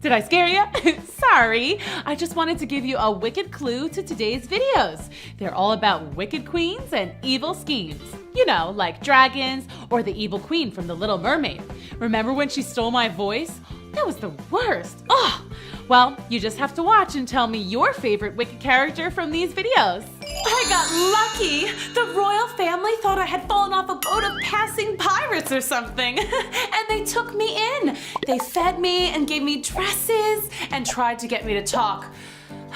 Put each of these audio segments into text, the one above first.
Did I scare you? Sorry. I just wanted to give you a wicked clue to today's videos. They're all about wicked queens and evil schemes. You know, like dragons or the evil queen from the Little Mermaid. Remember when she stole my voice? That was the worst. Oh, well, you just have to watch and tell me your favorite wicked character from these videos. I got lucky. The royal family thought I had fallen off a boat of passing pirates or something, and they took me in. They fed me and gave me dresses and tried to get me to talk.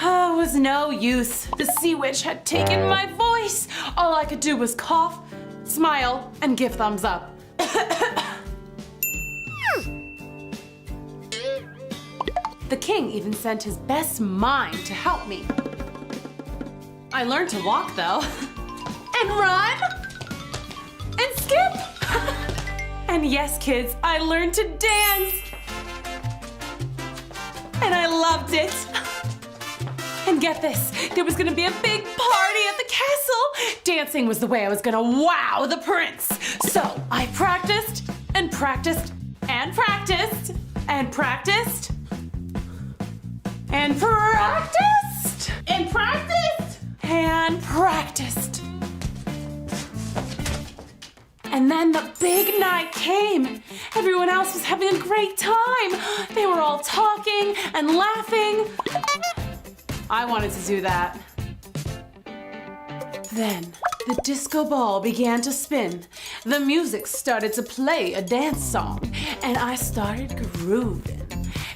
Oh, it was no use. The sea witch had taken my voice. All I could do was cough, smile, and give thumbs up. The king even sent his best mind to help me. I learned to walk though, and run, and skip. And yes, kids, I learned to dance. And I loved it. And get this, there was gonna be a big party at the castle. Dancing was the way I was gonna wow the prince. So I practiced, and practiced, and practiced, and practiced, and practiced, and practiced, and practiced. And then the big night came. Everyone else was having a great time. They were all talking and laughing. I wanted to do that. Then the disco ball began to spin. The music started to play a dance song, and I started grooving.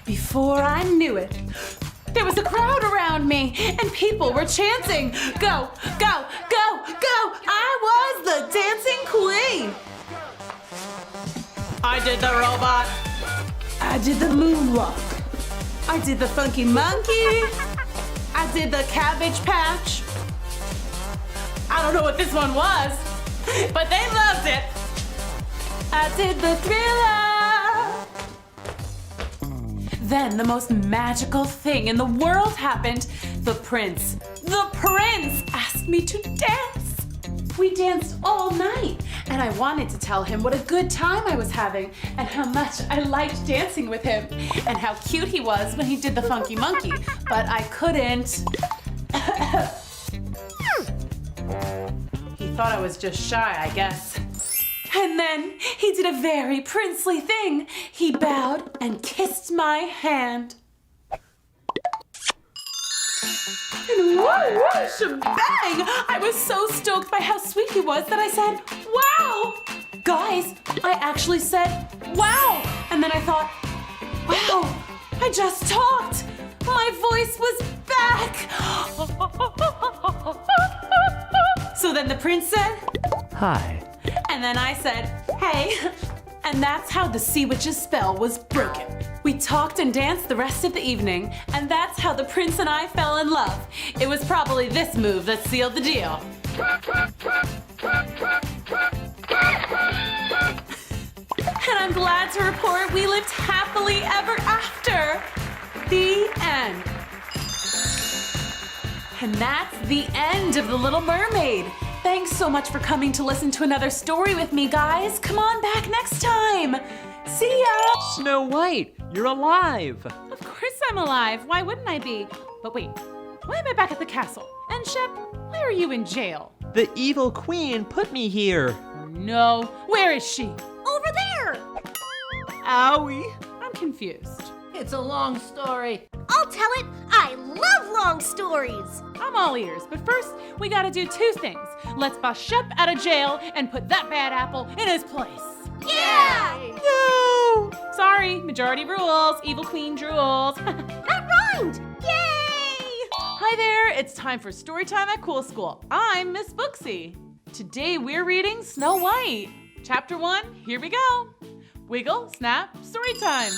Before I knew it, there was a crowd around me, and people were chanting, "Go, go, go, go!" I was the dancing queen. I did the robot. I did the moonwalk. I did the funky monkey. I did the cabbage patch. I don't know what this one was, but they loved it. I did the thriller. Then the most magical thing in the world happened. The prince asked me to dance. We danced all night, and I wanted to tell him what a good time I was having and how much I liked dancing with him and how cute he was when he did the funky monkey, but I couldn't. He thought I was just shy, I guess. And then he did a very princely thing. He bowed and kissed my hand. And whoa, shebang! I was so stoked by how sweet he was that I said, "Wow!" Guys, I actually said, "Wow!" And then I thought, wow, I just talked. My voice was back. So then the prince said, "Hi." And then I said, "Hey." And that's how the sea witch's spell was broken. We talked and danced the rest of the evening, and that's how the prince and I fell in love. It was probably this move that sealed the deal. And I'm glad to report we lived happily ever after. The end. And that's the end of The Little Mermaid. Thanks so much for coming to listen to another story with me, guys. Come on back next time. See ya! Snow White, you're alive. Of course I'm alive. Why wouldn't I be? But wait, why am I back at the castle? And Shep, why are you in jail? The evil queen put me here. No, where is she? Over there! Owie. I'm confused. It's a long story. I'll tell it. I love long stories. I'm all ears, but first we gotta do two things. Let's bust Shep out of jail and put that bad apple in his place. Yeah! No! Sorry, majority rules, evil queen drools. That rhymed! Yay! Hi there, it's time for Storytime at Cool School. I'm Miss Booksy. Today we're reading Snow White. Chapter 1, here we go. Wiggle, snap, Storytime.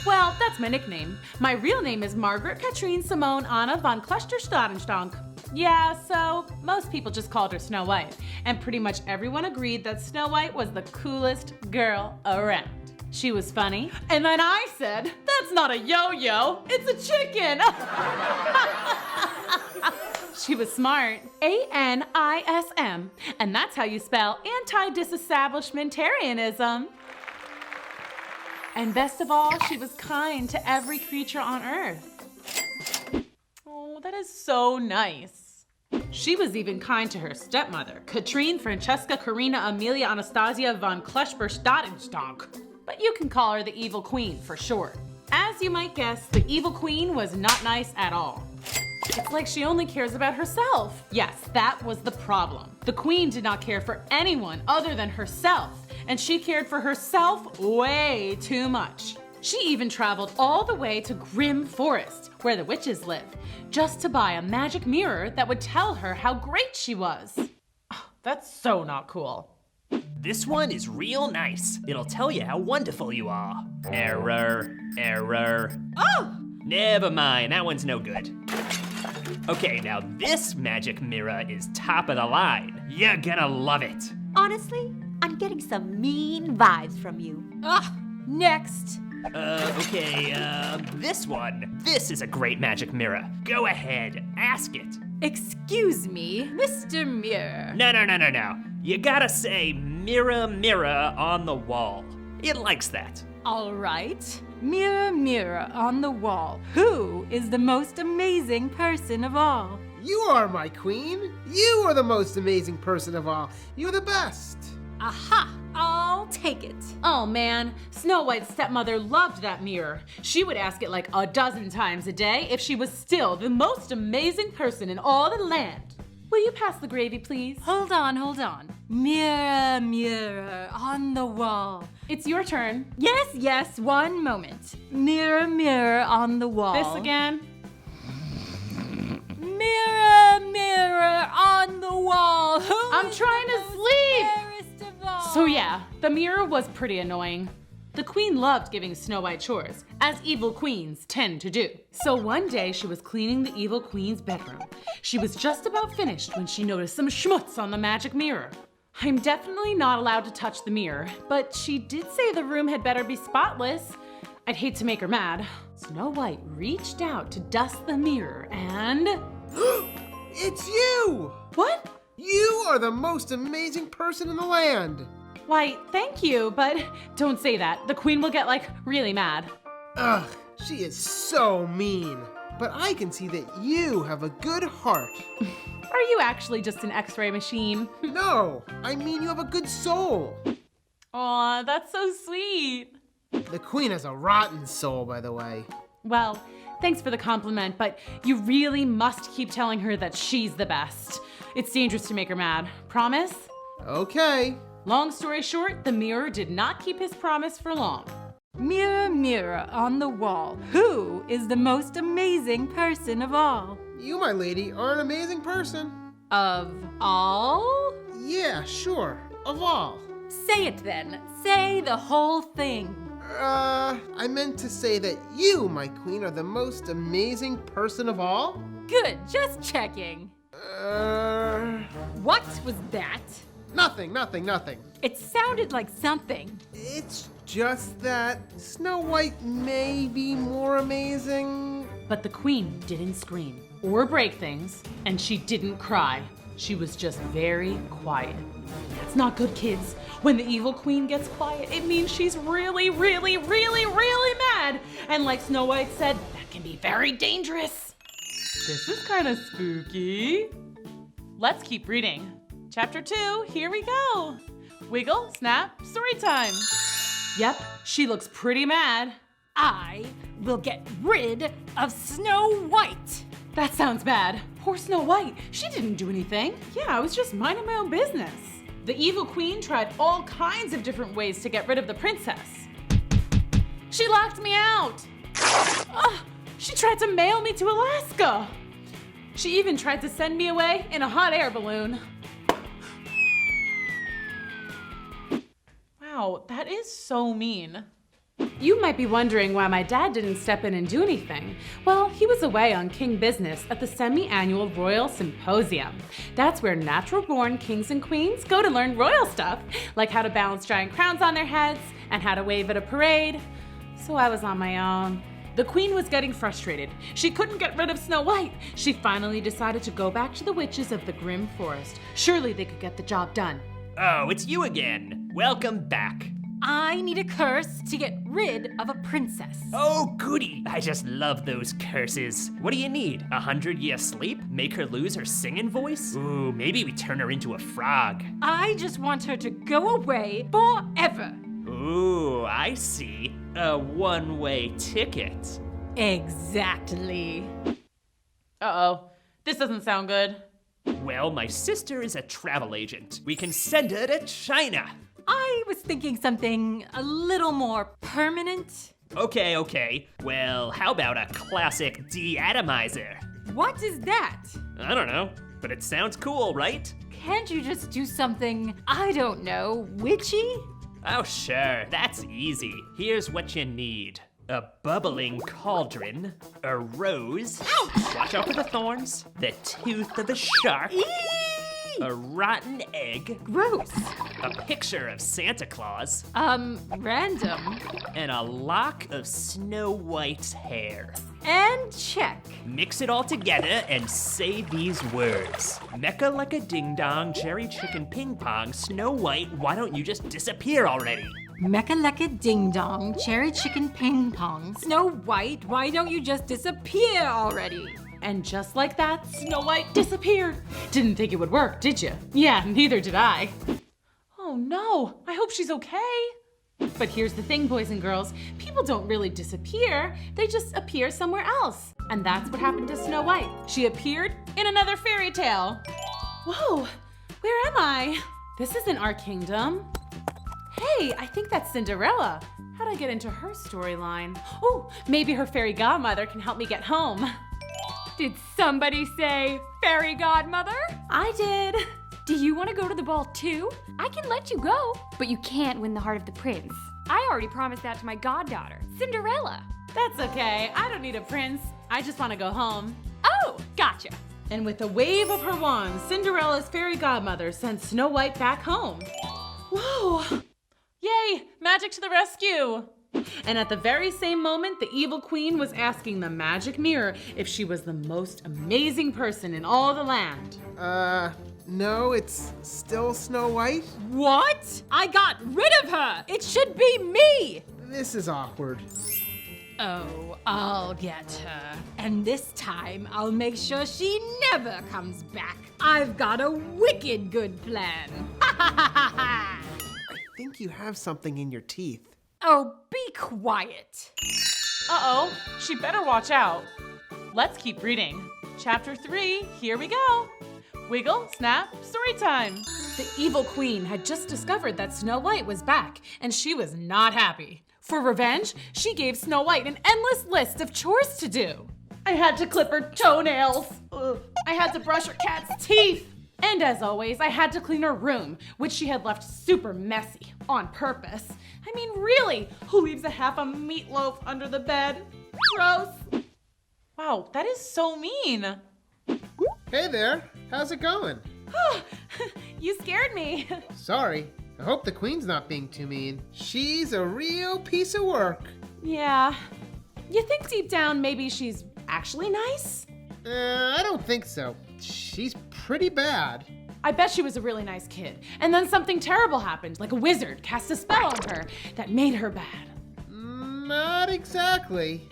Well, that's my nickname. My real name is Margaret Katrine Simone Anna von Klesterstadenstank. Yeah, so most people just called her Snow White, and pretty much everyone agreed that Snow White was the coolest girl around. She was funny, and then I said, "That's not a yo-yo, it's a chicken." She was smart, ANISM, and that's how you spell anti-disestablishmentarianism. And best of all, she was kind to every creature on Earth. Oh, that is so nice. She was even kind to her stepmother, Katrine Francesca Karina Amelia Anastasia von Kleschberg-Stadenstonk. But you can call her the Evil Queen for short. As you might guess, the Evil Queen was not nice at all. It's like she only cares about herself. Yes, that was the problem. The Queen did not care for anyone other than herself, and she cared for herself way too much. She even traveled all the way to Grim Forest, where the witches live, just to buy a magic mirror that would tell her how great she was. Oh, that's so not cool. This one is real nice. It'll tell you how wonderful you are. Error, error. Oh! Never mind, that one's no good. Okay, now this magic mirror is top of the line. You're gonna love it. Honestly, I'm getting some mean vibes from you. Next. This one. This is a great magic mirror. Go ahead, ask it. Excuse me, Mr. Mirror. No. You gotta say, mirror, mirror on the wall. It likes that. All right. Mirror, mirror on the wall, who is the most amazing person of all? You are my queen. You are the most amazing person of all. You're the best. Aha! I'll take it. Oh man, Snow White's stepmother loved that mirror. She would ask it like a dozen times a day if she was still the most amazing person in all the land. Will you pass the gravy, please? Hold on. Mirror, mirror on the wall. It's your turn. Yes, one moment. Mirror, mirror on the wall. This again. Mirror, mirror on the wall. I'm trying to sleep. Fairest of all? So yeah, the mirror was pretty annoying. The queen loved giving Snow White chores, as evil queens tend to do. So one day she was cleaning the evil queen's bedroom. She was just about finished when she noticed some schmutz on the magic mirror. I'm definitely not allowed to touch the mirror, but she did say the room had better be spotless. I'd hate to make her mad. Snow White reached out to dust the mirror and... It's you! What? You are the most amazing person in the land. Why, thank you, but don't say that. The queen will get, really mad. Ugh, she is so mean. But I can see that you have a good heart. Are you actually just an X-ray machine? No, I mean you have a good soul. Aw, that's so sweet. The queen has a rotten soul, by the way. Well, thanks for the compliment, but you really must keep telling her that she's the best. It's dangerous to make her mad. Promise? Okay. Long story short, the mirror did not keep his promise for long. Mirror, mirror on the wall, who is the most amazing person of all? You, my lady, are an amazing person. Of all? Yeah, sure. Of all. Say it then. Say the whole thing. I meant to say that you, my queen, are the most amazing person of all? Good, just checking. What was that? Nothing. It sounded like something. It's just that Snow White may be more amazing. But the queen didn't scream or break things, and she didn't cry. She was just very quiet. That's not good, kids. When the evil queen gets quiet, it means she's really mad. And like Snow White said, that can be very dangerous. This is kind of spooky. Let's keep reading. Chapter 2, here we go. Wiggle, snap, story time. Yep, she looks pretty mad. I will get rid of Snow White. That sounds bad. Poor Snow White. She didn't do anything. Yeah, I was just minding my own business. The evil queen tried all kinds of different ways to get rid of the princess. She locked me out. She tried to mail me to Alaska. She even tried to send me away in a hot air balloon. Wow, that is so mean. You might be wondering why my dad didn't step in and do anything. Well, he was away on king business at the semi-annual Royal Symposium. That's where natural-born kings and queens go to learn royal stuff, like how to balance giant crowns on their heads and how to wave at a parade. So I was on my own. The queen was getting frustrated. She couldn't get rid of Snow White. She finally decided to go back to the witches of the Grim Forest. Surely they could get the job done. Oh, it's you again. Welcome back. I need a curse to get rid of a princess. Oh, goody. I just love those curses. What do you need? 100-year sleep? Make her lose her singing voice? Ooh, maybe we turn her into a frog. I just want her to go away forever. Ooh, I see. A one-way ticket. Exactly. Uh-oh. This doesn't sound good. Well, my sister is a travel agent. We can send her to China. I was thinking something a little more permanent. Okay. Well, how about a classic de-atomizer? What is that? I don't know, but it sounds cool, right? Can't you just do something, I don't know, witchy? Oh, sure, that's easy. Here's what you need. A bubbling cauldron, a rose, watch out for the thorns, the tooth of a shark, a rotten egg, Gross. a picture of Santa Claus, Random. and a lock of Snow White's hair. And check. Mix it all together and say these words. Mecca like a ding-dong, cherry chicken ping pong, Snow White, why don't you just disappear already? Mecca-lecca ding-dong, cherry chicken ping pong. Snow White, why don't you just disappear already? And just like that, Snow White disappeared. Didn't think it would work, did you? Yeah, neither did I. Oh no, I hope she's okay. But here's the thing, boys and girls. People don't really disappear. They just appear somewhere else. And that's what happened to Snow White. She appeared in another fairy tale. Whoa, where am I? This isn't our kingdom. Hey, I think that's Cinderella. How'd I get into her storyline? Oh, maybe her fairy godmother can help me get home. Did somebody say fairy godmother? I did. Do you want to go to the ball too? I can let you go, but you can't win the heart of the prince. I already promised that to my goddaughter, Cinderella. That's okay. I don't need a prince. I just want to go home. Oh, gotcha. And with a wave of her wand, Cinderella's fairy godmother sent Snow White back home. Whoa! Yay! Magic to the rescue! And at the very same moment, the evil queen was asking the magic mirror if she was the most amazing person in all the land. No, it's still Snow White? What? I got rid of her! It should be me! This is awkward. Oh, I'll get her. And this time, I'll make sure she never comes back. I've got a wicked good plan. Ha ha ha ha ha! I think you have something in your teeth. Oh, be quiet. Uh-oh, she better watch out. Let's keep reading. Chapter 3, here we go. Wiggle, snap, story time. The evil queen had just discovered that Snow White was back, and she was not happy. For revenge, she gave Snow White an endless list of chores to do. I had to clip her toenails. Ugh. I had to brush her cat's teeth. And as always, I had to clean her room, which she had left super messy on purpose. I mean, really, who leaves a half a meatloaf under the bed? Gross. Wow, that is so mean. Hey there, how's it going? You scared me. Sorry, I hope the queen's not being too mean. She's a real piece of work. Yeah. You think deep down maybe she's actually nice? I don't think so. She's pretty bad. I bet she was a really nice kid. And then something terrible happened, like a wizard cast a spell on her that made her bad. Not exactly.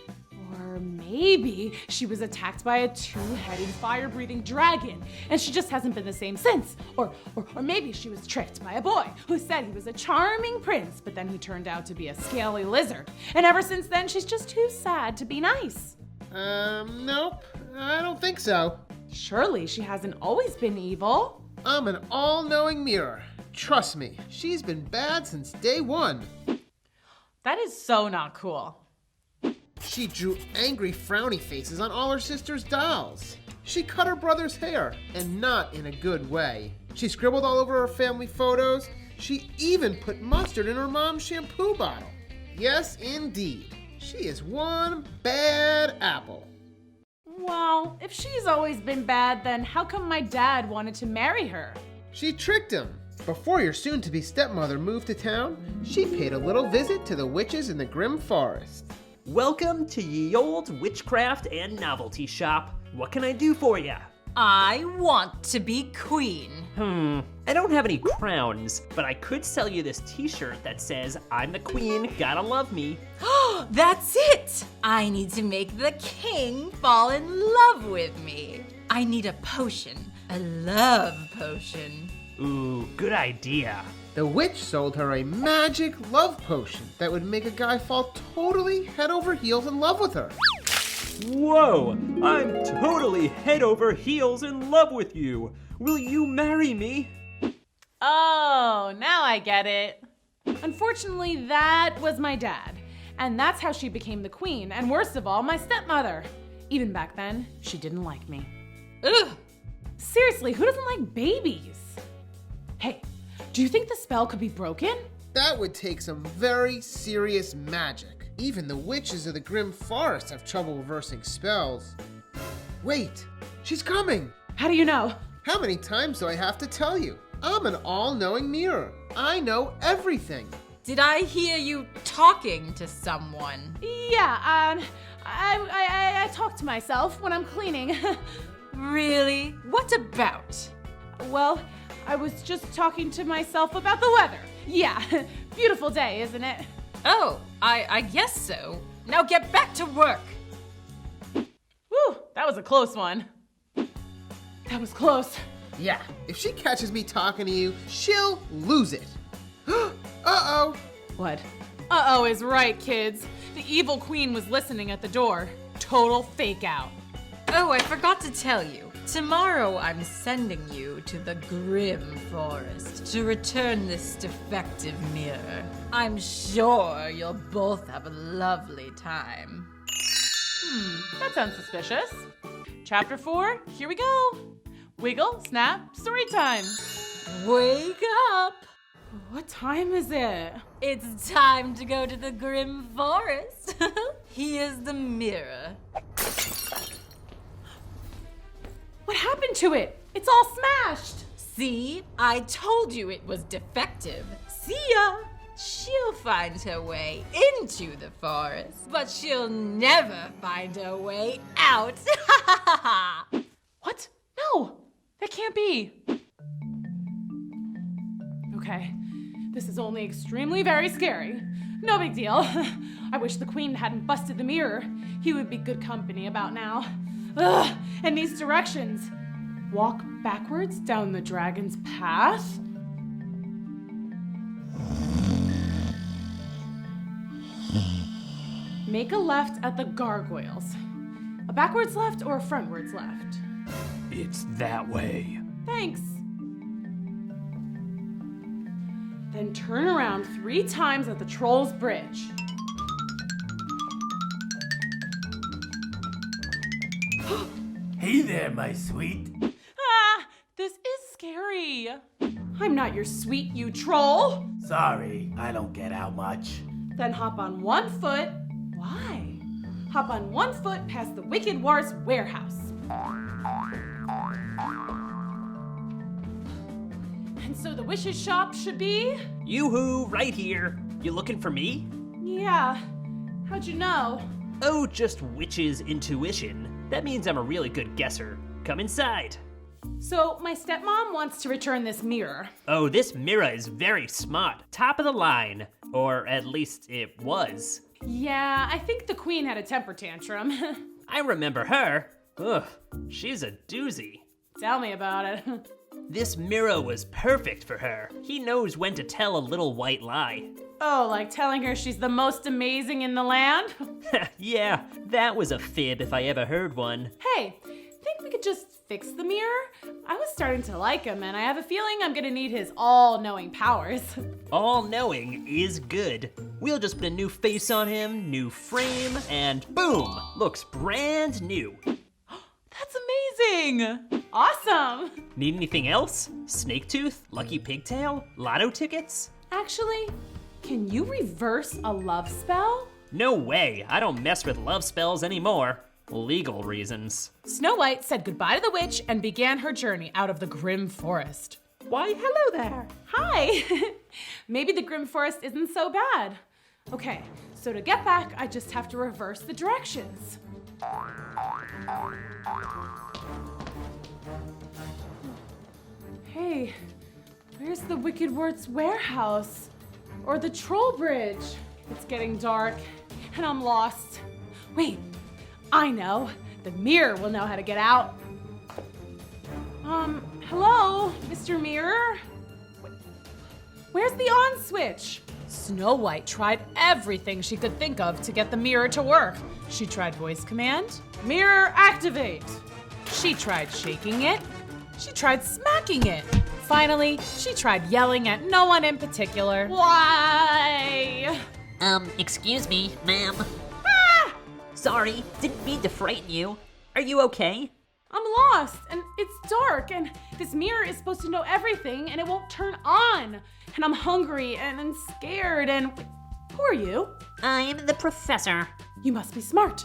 Or maybe she was attacked by a two-headed fire-breathing dragon, and she just hasn't been the same since. Or maybe she was tricked by a boy who said he was a charming prince, but then he turned out to be a scaly lizard. And ever since then, she's just too sad to be nice. Nope, I don't think so. Surely she hasn't always been evil. I'm an all-knowing mirror. Trust me, she's been bad since day one. That is so not cool. She drew angry frowny faces on all her sister's dolls. She cut her brother's hair, and not in a good way. She scribbled all over her family photos. She even put mustard in her mom's shampoo bottle. Yes, indeed. She is one bad apple. Well, if she's always been bad, then how come my dad wanted to marry her? She tricked him. Before your soon-to-be stepmother moved to town, she paid a little visit to the witches in the grim forest. Welcome to ye old witchcraft and novelty shop. What can I do for ya? I want to be queen. I don't have any crowns, but I could sell you this t-shirt that says, I'm the queen, gotta love me. That's it! I need to make the king fall in love with me. I need a potion, a love potion. Ooh, good idea. The witch sold her a magic love potion that would make a guy fall totally head over heels in love with her. Whoa, I'm totally head over heels in love with you. Will you marry me? Oh, now I get it. Unfortunately, that was my dad. And that's how she became the queen, and worst of all, my stepmother. Even back then, she didn't like me. Ugh! Seriously, who doesn't like babies? Hey, do you think the spell could be broken? That would take some very serious magic. Even the witches of the Grim Forest have trouble reversing spells. Wait, she's coming! How do you know? How many times do I have to tell you? I'm an all-knowing mirror. I know everything. Did I hear you talking to someone? Yeah, I talk to myself when I'm cleaning. Really? What about? Well, I was just talking to myself about the weather. Yeah, beautiful day, isn't it? Oh, I guess so. Now get back to work. Whew, that was a close one. That was close. Yeah, if she catches me talking to you, she'll lose it. Uh-oh. What? Uh-oh is right, kids. The evil queen was listening at the door. Total fake out. Oh, I forgot to tell you. Tomorrow I'm sending you to the Grim Forest to return this defective mirror. I'm sure you'll both have a lovely time. That sounds suspicious. Chapter 4, here we go. Wiggle, snap, story time. Wake up! What time is it? It's time to go to the Grim Forest. Here's the mirror. What happened to it? It's all smashed. See? I told you it was defective. See ya! She'll find her way into the forest, but she'll never find her way out. What? No, that can't be. Okay, this is only extremely very scary. No big deal. I wish the queen hadn't busted the mirror. He would be good company about now. Ugh, and these directions. Walk backwards down the dragon's path. Make a left at the gargoyles. A backwards left or a frontwards left? It's that way. Thanks. Then turn around 3 times at the Troll's Bridge. Hey there, my sweet. Ah, this is scary. I'm not your sweet, you troll. Sorry, I don't get out much. Then hop on 1 foot. Why? Hop on 1 foot past the Wicked War's warehouse. And so the wish's shop should be? Yoo-hoo, right here. You looking for me? Yeah. How'd you know? Oh, just witch's intuition. That means I'm a really good guesser. Come inside. So my stepmom wants to return this mirror. Oh, this mirror is very smart. Top of the line. Or at least it was. Yeah, I think the queen had a temper tantrum. I remember her. Ugh, she's a doozy. Tell me about it. This mirror was perfect for her. He knows when to tell a little white lie. Oh, like telling her she's the most amazing in the land? Yeah, that was a fib if I ever heard one. Hey, think we could just fix the mirror? I was starting to like him, and I have a feeling I'm gonna need his all-knowing powers. All-knowing is good. We'll just put a new face on him, new frame, and boom! Looks brand new. That's amazing! Awesome! Need anything else? Snake tooth? Lucky pigtail? Lotto tickets? Actually, can you reverse a love spell? No way, I don't mess with love spells anymore. Legal reasons. Snow White said goodbye to the witch and began her journey out of the Grim Forest. Why, hello there. Hi. Maybe the Grim Forest isn't so bad. Okay, so to get back, I just have to reverse the directions. Hey, where's the Wicked Words warehouse? Or the troll bridge? It's getting dark, and I'm lost. Wait, I know. The mirror will know how to get out. Hello, Mr. Mirror? Where's the on switch? Snow White tried everything she could think of to get the mirror to work. She tried voice command, mirror activate. She tried shaking it. She tried smacking it. Finally, she tried yelling at no one in particular. Why? Excuse me, ma'am. Ah! Sorry, didn't mean to frighten you. Are you okay? I'm lost, and it's dark, and this mirror is supposed to know everything, and it won't turn on. And I'm hungry and scared, and who are you? I'm the professor. You must be smart.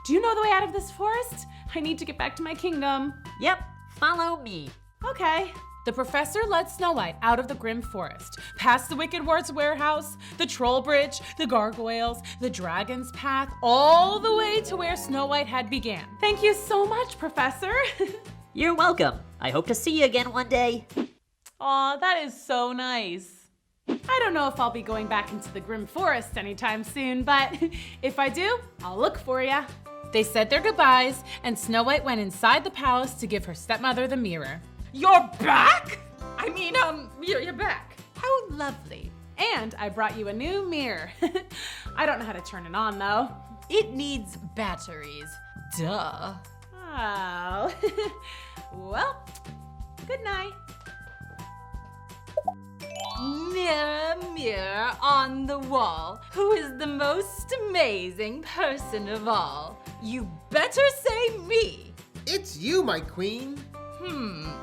Do you know the way out of this forest? I need to get back to my kingdom. Yep, follow me. Okay. The professor led Snow White out of the grim forest, past the Wicked Words warehouse, the troll bridge, the gargoyles, the dragon's path, all the way to where Snow White had began. Thank you so much, Professor. You're welcome. I hope to see you again one day. Aw, that is so nice. I don't know if I'll be going back into the grim forest anytime soon, but if I do, I'll look for ya. They said their goodbyes, and Snow White went inside the palace to give her stepmother the mirror. You're back? I mean, you're back. How lovely. And I brought you a new mirror. I don't know how to turn it on, though. It needs batteries. Duh. Oh. Well, good night. Mirror, mirror on the wall, who is the most amazing person of all? You better say me. It's you, my queen.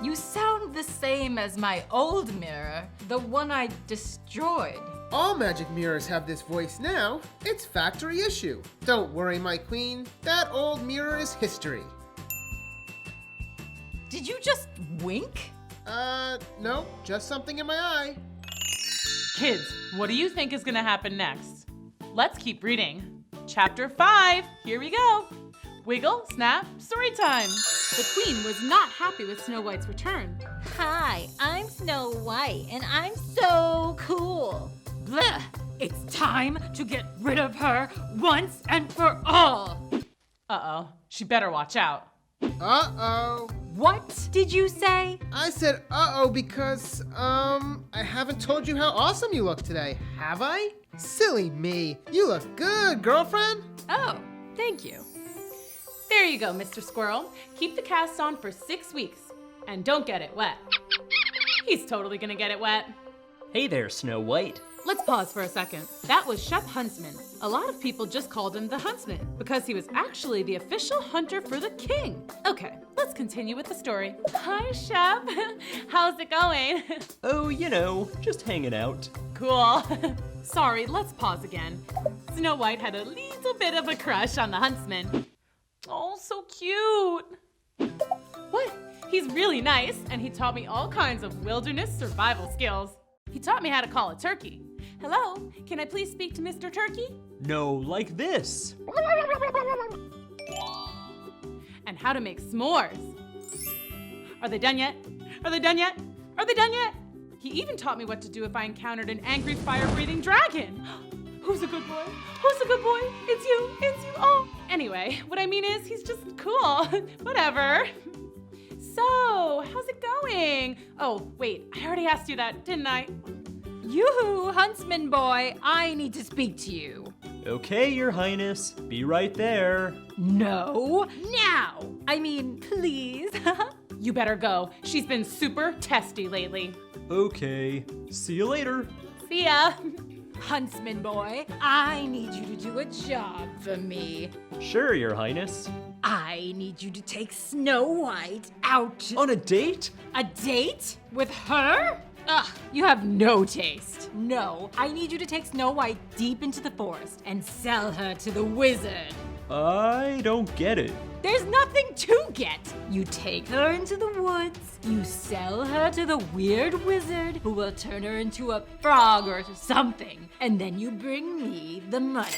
You sound the same as my old mirror, the one I destroyed. All magic mirrors have this voice now. It's factory issue. Don't worry, my queen. That old mirror is history. Did you just wink? No, just something in my eye. Kids, what do you think is gonna happen next? Let's keep reading. Chapter 5, here we go. Wiggle, snap, story time. The queen was not happy with Snow White's return. Hi, I'm Snow White, and I'm so cool. Blech! It's time to get rid of her once and for all. Uh-oh, she better watch out. Uh-oh. What did you say? I said uh-oh because, I haven't told you how awesome you look today, have I? Silly me. You look good, girlfriend. Oh, thank you. There you go, Mr. Squirrel. Keep the cast on for 6 weeks. And don't get it wet. He's totally gonna get it wet. Hey there, Snow White. Let's pause for a second. That was Chef Huntsman. A lot of people just called him the Huntsman because he was actually the official hunter for the king. Okay, let's continue with the story. Hi, Chef. How's it going? Oh, you know, just hanging out. Cool. Sorry, let's pause again. Snow White had a little bit of a crush on the Huntsman. Oh, so cute. What? He's really nice, and he taught me all kinds of wilderness survival skills. He taught me how to call a turkey. Hello, can I please speak to Mr. Turkey? No, like this. And how to make s'mores. Are they done yet? Are they done yet? Are they done yet? He even taught me what to do if I encountered an angry fire-breathing dragon. Who's a good boy? Who's a good boy? It's you, oh. Anyway, what I mean is he's just cool. Whatever. So, how's it going? Oh, wait, I already asked you that, didn't I? Yoo-hoo, Huntsman boy, I need to speak to you. Okay, Your Highness. Be right there. No, now. I mean, please. You better go. She's been super testy lately. Okay. See you later. See ya. Huntsman boy, I need you to do a job for me. Sure, Your Highness. I need you to take Snow White out. On a date? A date? With her? Ugh, you have no taste. No, I need you to take Snow White deep into the forest and sell her to the wizard. I don't get it. There's nothing to get. You take her into the woods, you sell her to the weird wizard who will turn her into a frog or something, and then you bring me the money.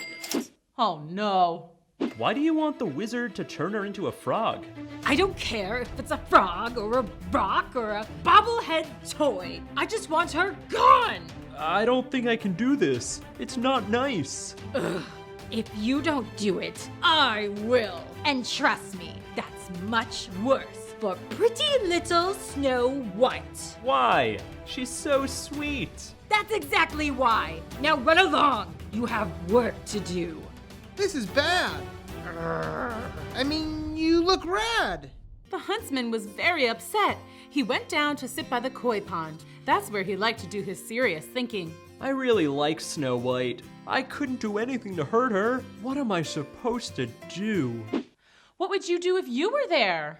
Oh no. Why do you want the wizard to turn her into a frog? I don't care if it's a frog or a rock or a bobblehead toy. I just want her gone. I don't think I can do this. It's not nice. If you don't do it, I will. And trust me, that's much worse for pretty little Snow White. Why? She's so sweet. That's exactly why. Now run along. You have work to do. This is bad. I mean, you look rad. The huntsman was very upset. He went down to sit by the koi pond. That's where he liked to do his serious thinking. I really like Snow White. I couldn't do anything to hurt her. What am I supposed to do? What would you do if you were there?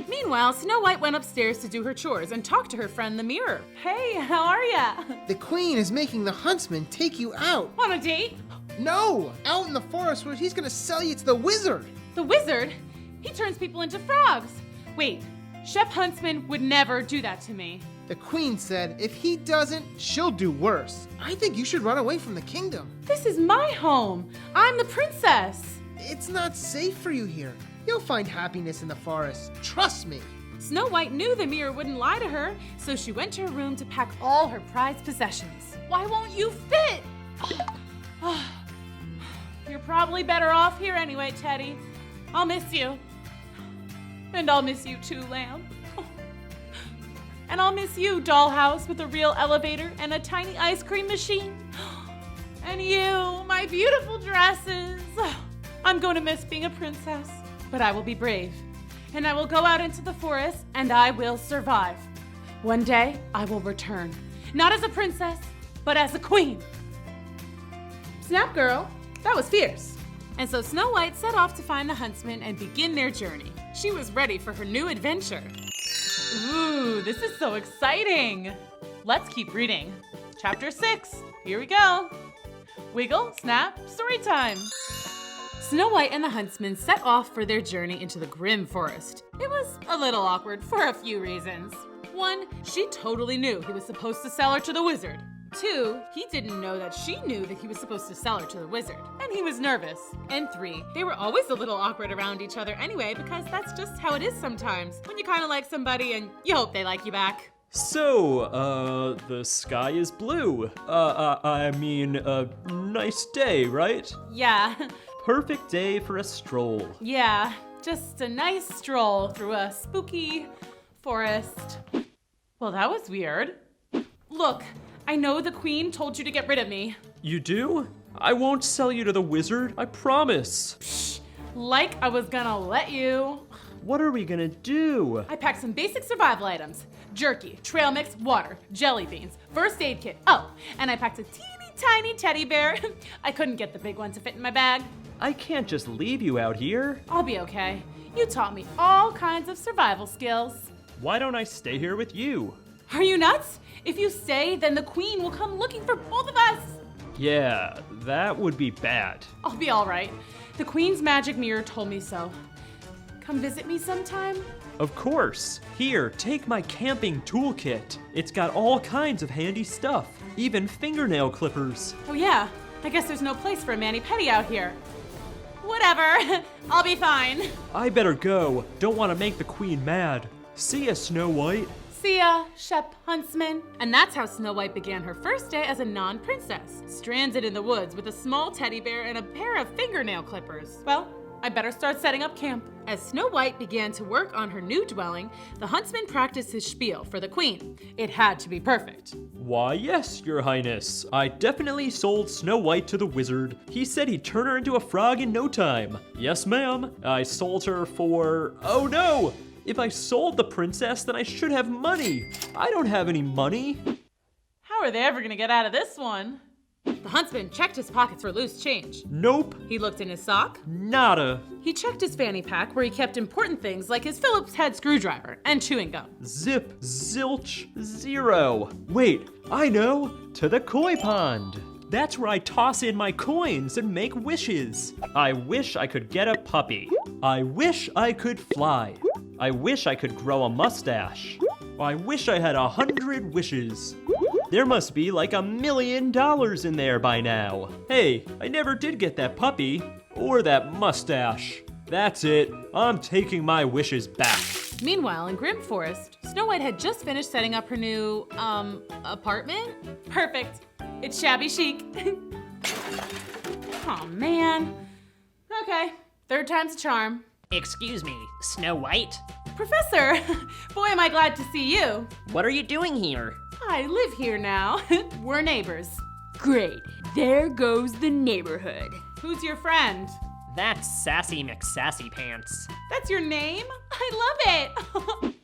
Meanwhile, Snow White went upstairs to do her chores and talk to her friend the mirror. Hey, how are ya? The queen is making the huntsman take you out. On a date? No, out in the forest where he's gonna sell you to the wizard. The wizard? He turns people into frogs. Wait, Chef Huntsman would never do that to me. The queen said if he doesn't, she'll do worse. I think you should run away from the kingdom. This is my home. I'm the princess. It's not safe for you here. You'll find happiness in the forest. Trust me. Snow White knew the mirror wouldn't lie to her, so she went to her room to pack all her prized possessions. Why won't you fit? You're probably better off here anyway, Teddy. I'll miss you. And I'll miss you too, Lamb. And I'll miss you, dollhouse with a real elevator and a tiny ice cream machine. And you, my beautiful dresses. I'm going to miss being a princess, but I will be brave. And I will go out into the forest and I will survive. One day, I will return. Not as a princess, but as a queen. Snap, girl. That was fierce. And so Snow White set off to find the huntsman and begin their journey. She was ready for her new adventure. Ooh, this is so exciting. Let's keep reading. Chapter 6, here we go. Wiggle, snap, story time. Snow White and the huntsman set off for their journey into the grim forest. It was a little awkward for a few reasons. 1, she totally knew he was supposed to sell her to the wizard. 2, he didn't know that she knew that he was supposed to sell her to the wizard, and he was nervous. And 3, they were always a little awkward around each other anyway, because that's just how it is sometimes, when you kind of like somebody and you hope they like you back. So, the sky is blue. Nice day, right? Yeah, Perfect day for a stroll. yeah, just a nice stroll through a spooky forest. Well, that was weird. Look, I know the queen told you to get rid of me. You do? I won't sell you to the wizard, I promise. Like I was gonna let you. What are we gonna do? I packed some basic survival items. Jerky, trail mix, water, jelly beans, first aid kit. Oh, and I packed a teeny tiny teddy bear. I couldn't get the big one to fit in my bag. I can't just leave you out here. I'll be okay. You taught me all kinds of survival skills. Why don't I stay here with you? Are you nuts? If you stay, then the queen will come looking for both of us. Yeah, that would be bad. I'll be all right. The queen's magic mirror told me so. Come visit me sometime? Of course. Here, take my camping toolkit. It's got all kinds of handy stuff, even fingernail clippers. Oh yeah, I guess there's no place for a mani-pedi out here. Whatever, I'll be fine. I better go. Don't want to make the queen mad. See ya, Snow White. See ya, Shep Huntsman. And that's how Snow White began her first day as a non-princess, stranded in the woods with a small teddy bear and a pair of fingernail clippers. Well, I better start setting up camp. As Snow White began to work on her new dwelling, the huntsman practiced his spiel for the queen. It had to be perfect. Why, yes, your highness. I definitely sold Snow White to the wizard. He said he'd turn her into a frog in no time. Yes, ma'am. I sold her for... Oh, no! If I sold the princess, then I should have money. I don't have any money. How are they ever gonna get out of this one? The huntsman checked his pockets for loose change. Nope. He looked in his sock. Nada. He checked his fanny pack where he kept important things like his Phillips head screwdriver and chewing gum. Zip, zilch, zero. Wait, I know. To the koi pond. That's where I toss in my coins and make wishes. I wish I could get a puppy. I wish I could fly. I wish I could grow a mustache. I wish I had 100 wishes. There must be like $1 million in there by now. Hey, I never did get that puppy or that mustache. That's it. I'm taking my wishes back. Meanwhile, in Grim Forest, Snow White had just finished setting up her new, apartment. Perfect. It's shabby chic. Oh man. Okay, third time's a charm. Excuse me, Snow White? Professor, boy am I glad to see you. What are you doing here? I live here now. We're neighbors. Great. There goes the neighborhood. Who's your friend? That's Sassy McSassy Pants. That's your name? I love it.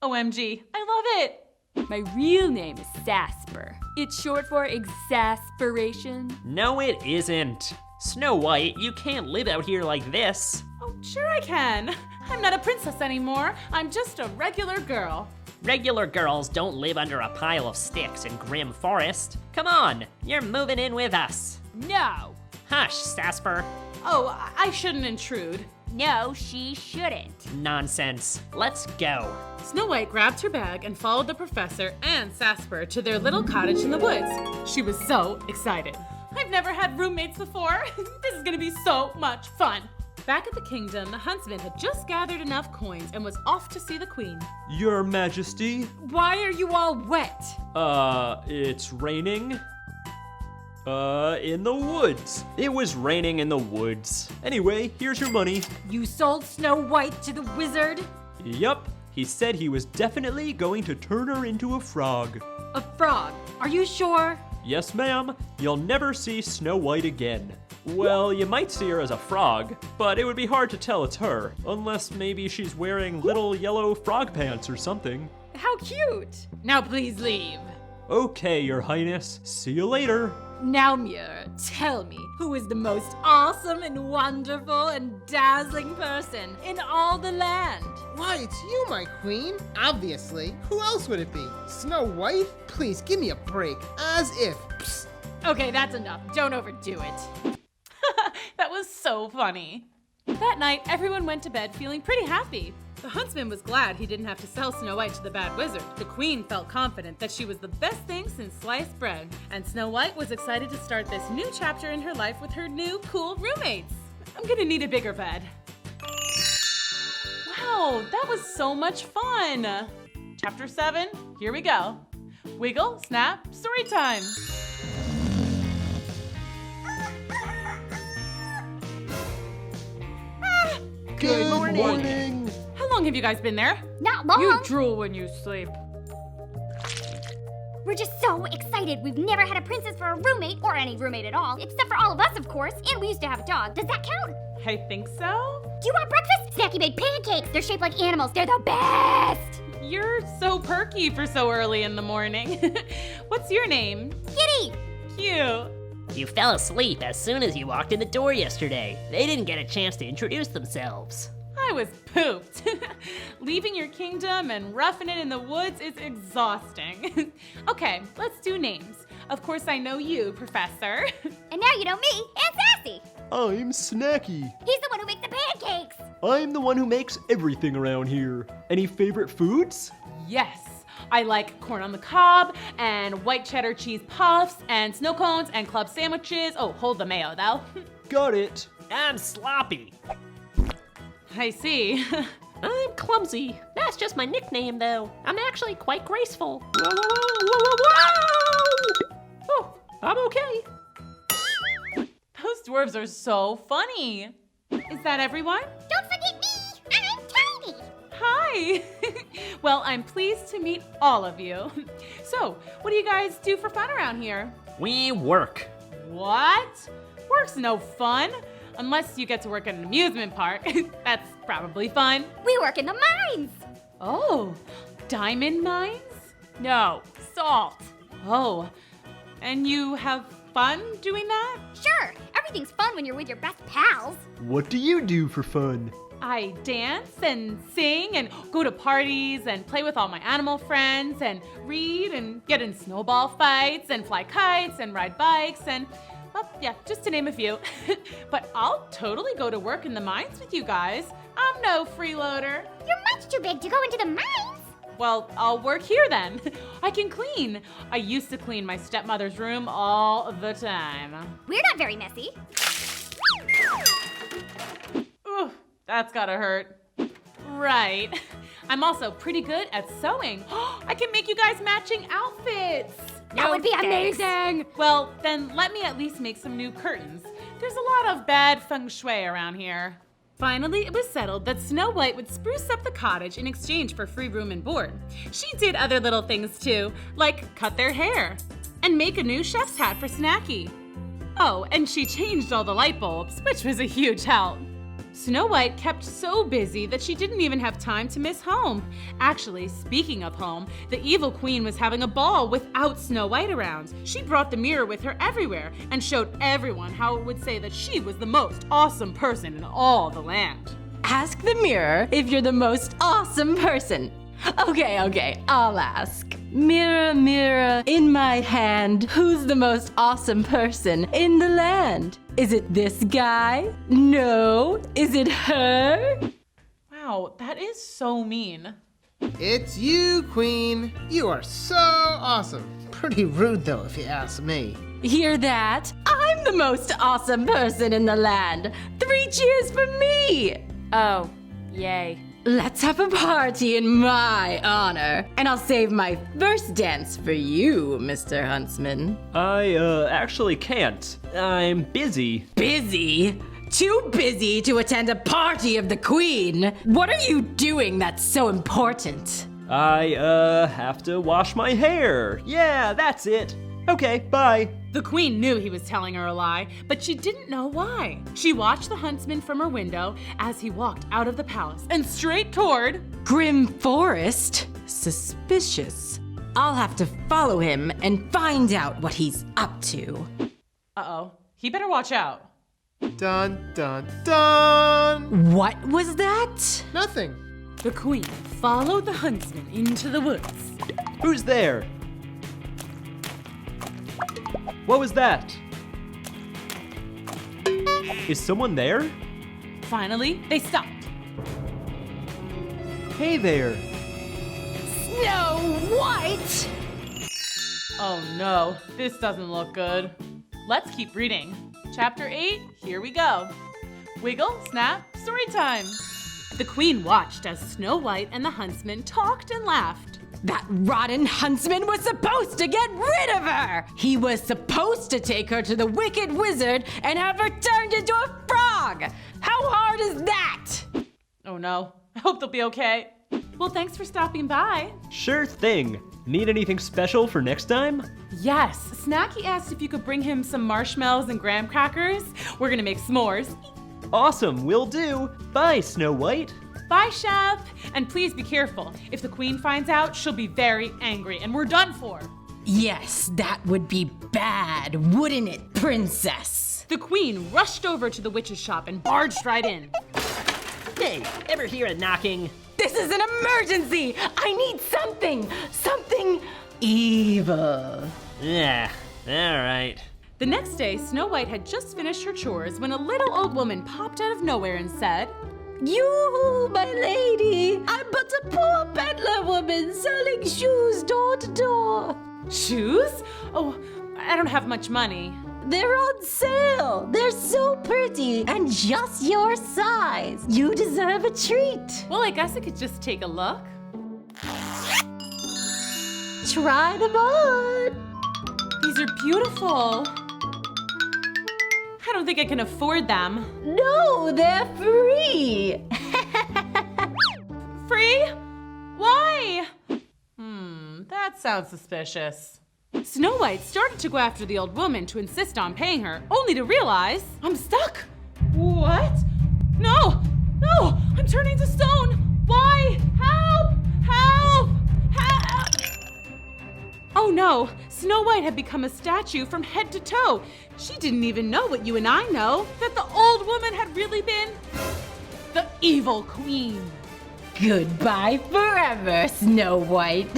OMG, I love it. My real name is Sasper. It's short for exasperation. No, it isn't. Snow White, you can't live out here like this. Oh, sure I can. I'm not a princess anymore. I'm just a regular girl. Regular girls don't live under a pile of sticks in Grim Forest. Come on, you're moving in with us. No. Hush, Sasper. Oh, I shouldn't intrude. No, she shouldn't. Nonsense. Let's go. Snow White grabbed her bag and followed the professor and Sasper to their little cottage in the woods. She was so excited. I've never had roommates before. This is gonna be so much fun. Back at the kingdom, the huntsman had just gathered enough coins and was off to see the queen. Your Majesty? Why are you all wet? It's raining. In the woods. It was raining in the woods. Anyway, here's your money. You sold Snow White to the wizard? Yup, he said he was definitely going to turn her into a frog. A frog? Are you sure? Yes, ma'am. You'll never see Snow White again. Well, you might see her as a frog, but it would be hard to tell it's her, unless maybe she's wearing little yellow frog pants or something. How cute! Now please leave. Okay, Your Highness. See you later. Now, Muir, tell me, who is the most awesome and wonderful and dazzling person in all the land? Why, it's you, my queen. Obviously. Who else would it be? Snow White? Please, give me a break. As if. Psst. Okay, that's enough. Don't overdo it. That was so funny. That night, everyone went to bed feeling pretty happy. The huntsman was glad he didn't have to sell Snow White to the bad wizard. The queen felt confident that she was the best thing since sliced bread. And Snow White was excited to start this new chapter in her life with her new cool roommates. I'm gonna need a bigger bed. Wow, that was so much fun. Chapter 7, here we go. Wiggle, snap, story time. Good morning. How long have you guys been there? Not long. You drool when you sleep. We're just so excited. We've never had a princess for a roommate, or any roommate at all, except for all of us, of course. And we used to have a dog. Does that count? I think so. Do you want breakfast? Snacky made pancakes. They're shaped like animals. They're the best. You're so perky for so early in the morning. What's your name? Kitty. Cute. You fell asleep as soon as you walked in the door yesterday. They didn't get a chance to introduce themselves. I was pooped. Leaving your kingdom and roughing it in the woods is exhausting. Okay, let's do names. Of course I know you, Professor. And now you know me and Sassy. I'm Snacky. He's the one who makes the pancakes. I'm the one who makes everything around here. Any favorite foods? Yes, I like corn on the cob and white cheddar cheese puffs and snow cones and club sandwiches. Oh, hold the mayo though. Got it. I'm sloppy. I see. I'm clumsy. That's just my nickname, though. I'm actually quite graceful. Oh, I'm okay. Those dwarves are so funny. Is that everyone? Don't forget me. I'm tiny. Hi. Well, I'm pleased to meet all of you. So, what do you guys do for fun around here? We work. What? Work's no fun. Unless you get to work at an amusement park. That's probably fun. We work in the mines. Oh, diamond mines? No, salt. Oh, and you have fun doing that? Sure. Everything's fun when you're with your best pals. What do you do for fun? I dance and sing and go to parties and play with all my animal friends and read and get in snowball fights and fly kites and ride bikes and, well, yeah, just to name a few. But I'll totally go to work in the mines with you guys. I'm no freeloader. You're much too big to go into the mines. Well, I'll work here then. I can clean. I used to clean my stepmother's room all the time. We're not very messy. Ooh, That's gotta hurt. Right. I'm also pretty good at sewing. I can make you guys matching outfits. That would be amazing. Well, then let me at least make some new curtains. There's a lot of bad feng shui around here. Finally, it was settled that Snow White would spruce up the cottage in exchange for free room and board. She did other little things too, like cut their hair and make a new chef's hat for Snacky. Oh, and she changed all the light bulbs, which was a huge help. Snow White kept so busy that she didn't even have time to miss home. Actually, speaking of home, the evil queen was having a ball without Snow White around. She brought the mirror with her everywhere and showed everyone how it would say that she was the most awesome person in all the land. Ask the mirror if you're the most awesome person. Okay, I'll ask. Mirror, mirror, in my hand, who's the most awesome person in the land? Is it this guy? No. Is it her? Wow, that is so mean. It's you, Queen. You are so awesome. Pretty rude, though, if you ask me. Hear that? I'm the most awesome person in the land. 3 cheers for me! Oh, yay. Let's have a party in my honor. And I'll save my first dance for you, Mr. Huntsman. I actually can't. I'm busy. Busy? Too busy to attend a party of the Queen. What are you doing that's so important? I have to wash my hair. Yeah, that's it. Okay, bye. The queen knew he was telling her a lie, but she didn't know why. She watched the huntsman from her window as he walked out of the palace and straight toward Grim Forest? Suspicious. I'll have to follow him and find out what he's up to. Uh-oh, he better watch out. Dun, dun, dun! What was that? Nothing. The queen followed the huntsman into the woods. Who's there? What was that? Is someone there? Finally, they stopped. Hey there. Snow White! Oh no, this doesn't look good. Let's keep reading. Chapter 8, here we go. Wiggle, snap, story time. The queen watched as Snow White and the huntsman talked and laughed. That rotten huntsman was supposed to get rid of her! He was supposed to take her to the wicked wizard and have her turned into a frog! How hard is that? Oh no, I hope they'll be okay. Well, thanks for stopping by. Sure thing. Need anything special for next time? Yes, Snacky asked if you could bring him some marshmallows and graham crackers. We're gonna make s'mores. Awesome, will do. Bye, Snow White. Bye, Chef. And please be careful. If the queen finds out, she'll be very angry and we're done for. Yes, that would be bad, wouldn't it, princess? The queen rushed over to the witch's shop and barged right in. Hey, ever hear of knocking? This is an emergency! I need something evil. Yeah, alright. The next day, Snow White had just finished her chores when a little old woman popped out of nowhere and said, You, my lady, I'm but a poor peddler woman selling shoes door to door. Shoes? Oh, I don't have much money. They're on sale. They're so pretty and just your size. You deserve a treat. Well, I guess I could just take a look. Try them on. These are beautiful. I don't think I can afford them. No, they're free. Free? Why? That sounds suspicious. Snow White started to go after the old woman to insist on paying her, only to realize, I'm stuck. What? No, I'm turning to stone. Why? Help! Oh no, Snow White had become a statue from head to toe. She didn't even know what you and I know, that the old woman had really been the evil queen. Goodbye forever, Snow White.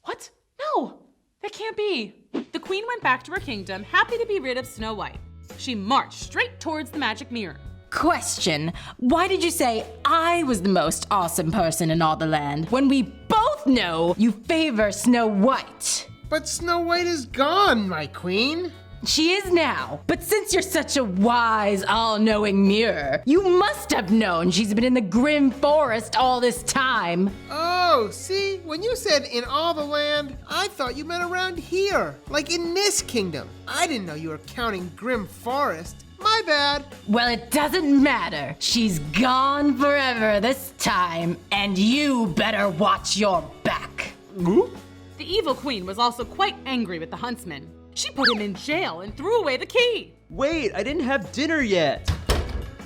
What? No, that can't be. The queen went back to her kingdom, happy to be rid of Snow White. She marched straight towards the magic mirror. Question, why did you say I was the most awesome person in all the land when we both know you favor Snow White? But Snow White is gone, my queen. She is now. But since you're such a wise, all-knowing mirror, you must have known she's been in the grim forest all this time. Oh, see? When you said in all the land, I thought you meant around here, like in this kingdom. I didn't know you were counting grim forest. My bad. Well, it doesn't matter. She's gone forever this time, and you better watch your back. The evil queen was also quite angry with the huntsman. She put him in jail and threw away the key. Wait, I didn't have dinner yet.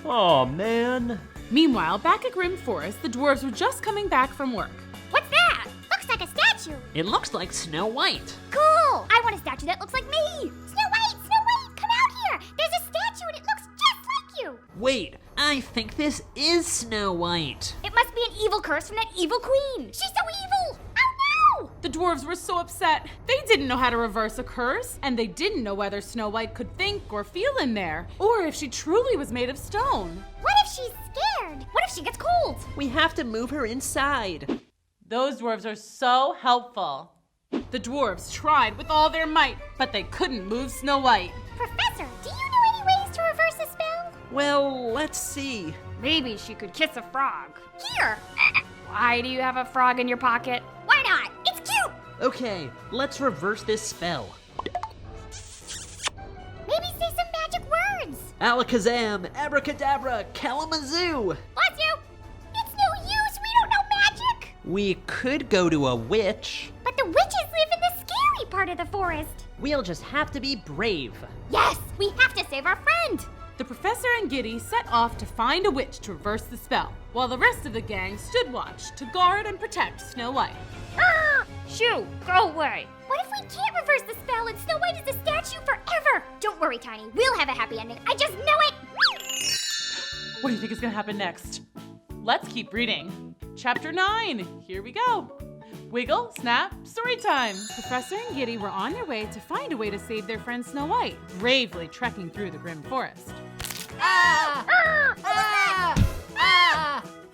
Oh man. Meanwhile, back at Grim Forest, the dwarves were just coming back from work. What's that? Looks like a statue. It looks like Snow White. Cool! I want a statue that looks like me. Snow White, come out here. There's a statue and it looks just like you. Wait, I think this is Snow White. It must be an evil curse from that evil queen. She's so evil. Oh no! The dwarves were so upset. They didn't know how to reverse a curse, and they didn't know whether Snow White could think or feel in there, or if she truly was made of stone. What if she's scared? What if she gets cold? We have to move her inside. Those dwarves are so helpful. The dwarves tried with all their might, but they couldn't move Snow White. Professor, do you know any ways to reverse the spell? Well, let's see. Maybe she could kiss a frog. Here. Why do you have a frog in your pocket? Why not? It's cute. Okay, let's reverse this spell. Maybe say some magic words. Alakazam, abracadabra, kalamazoo. Bless you. It's no use. We don't know magic. We could go to a witch. But the witches live in the scary part of the forest. We'll just have to be brave. Yes, we have to save our friend. The professor and Giddy set off to find a witch to reverse the spell, while the rest of the gang stood watch to guard and protect Snow White. Shoo, go away. What if we can't reverse the spell and Snow White is a statue forever? Don't worry, Tiny. We'll have a happy ending. I just know it. What do you think is gonna happen next? Let's keep reading. Chapter 9, here we go. Wiggle, snap, story time. Professor and Giddy were on their way to find a way to save their friend Snow White, bravely trekking through the grim forest.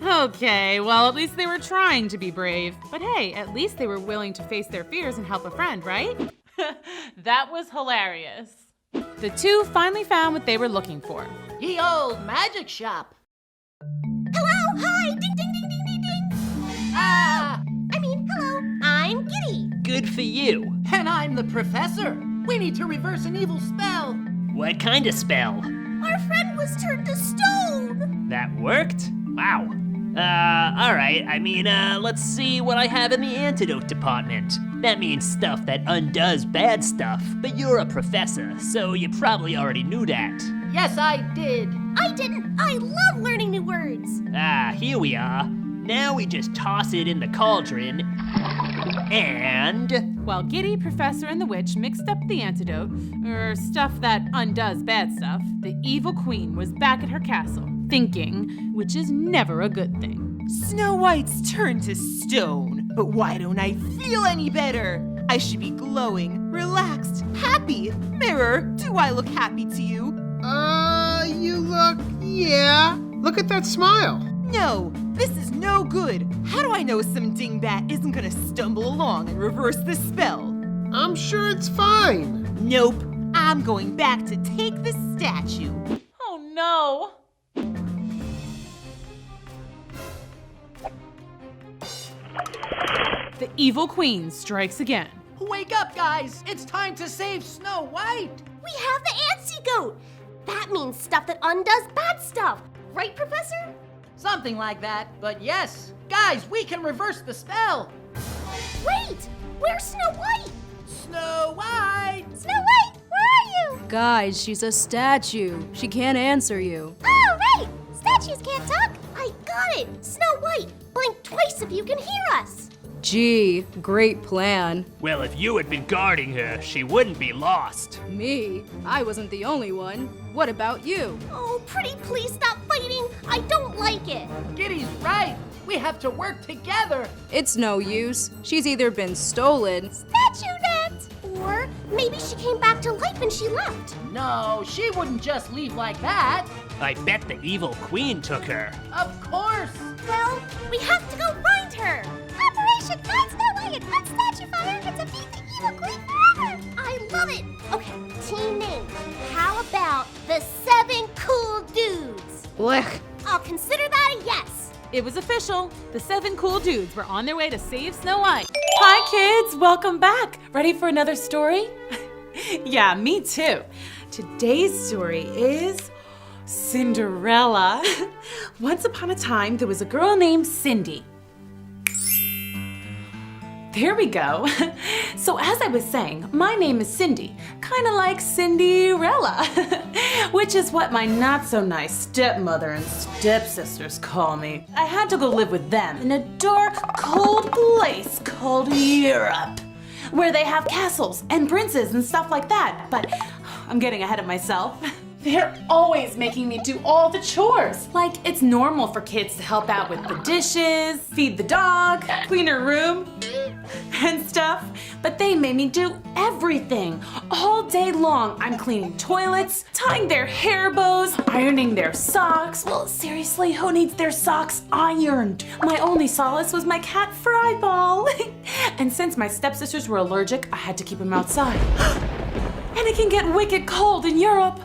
Okay, well, at least they were trying to be brave. But hey, at least they were willing to face their fears and help a friend, right? That was hilarious. The two finally found what they were looking for. Ye old magic shop. Hello, hi, ding, ding, ding, ding, ding, ding. Hello, I'm Giddy. Good for you. And I'm the professor. We need to reverse an evil spell. What kind of spell? Our friend was turned to stone. That worked? Wow. Alright, let's see what I have in the antidote department. That means stuff that undoes bad stuff. But you're a professor, so you probably already knew that. Yes, I did. I didn't. I love learning new words. Here we are. Now we just toss it in the cauldron, and... While Giddy, Professor, and the witch mixed up the antidote, or stuff that undoes bad stuff, the evil queen was back at her castle, thinking, which is never a good thing. Snow White's turned to stone, but why don't I feel any better? I should be glowing, relaxed, happy. Mirror, do I look happy to you? You look, yeah. Look at that smile. No, this is no good. How do I know some dingbat isn't gonna stumble along and reverse the spell? I'm sure it's fine. Nope, I'm going back to take the statue. Oh no! The evil queen strikes again. Wake up, guys. It's time to save Snow White. We have the antidote. That means stuff that undoes bad stuff. Right, Professor? Something like that, but yes. Guys, we can reverse the spell. Wait, where's Snow White? Snow White! Snow White, where are you? Guys, she's a statue. She can't answer you. Oh, right! Statues can't talk. I got it. Snow White, blink twice if you can hear us. Gee, great plan. Well, if you had been guarding her, she wouldn't be lost. Me? I wasn't the only one. What about you? Oh, pretty please stop fighting. I don't like it. Giddy's right. We have to work together. It's no use. She's either been stolen. Statue net! Or maybe she came back to life and she left. No, she wouldn't just leave like that. I bet the evil queen took her. Of course. Well, we have to go find her. Operation Find Snow White and Statue Fire and defeat the evil Look, wait forever. I love it. Okay, team name. How about the 7 Cool Dudes? Blech. I'll consider that a yes. It was official. The 7 cool dudes were on their way to save Snow White. Hi, kids. Welcome back. Ready for another story? Yeah, me too. Today's story is Cinderella. Once upon a time, there was a girl named Cindy. There we go. So as I was saying, my name is Cindy, kind of like Cinderella, which is what my not-so-nice stepmother and stepsisters call me. I had to go live with them in a dark, cold place called Europe, where they have castles and princes and stuff like that, but I'm getting ahead of myself. They're always making me do all the chores. Like it's normal for kids to help out with the dishes, feed the dog, clean her room, and stuff. But they made me do everything. All day long, I'm cleaning toilets, tying their hair bows, ironing their socks. Well, seriously, who needs their socks ironed? My only solace was my cat Fryball. And since my stepsisters were allergic, I had to keep him outside. And it can get wicked cold in Europe.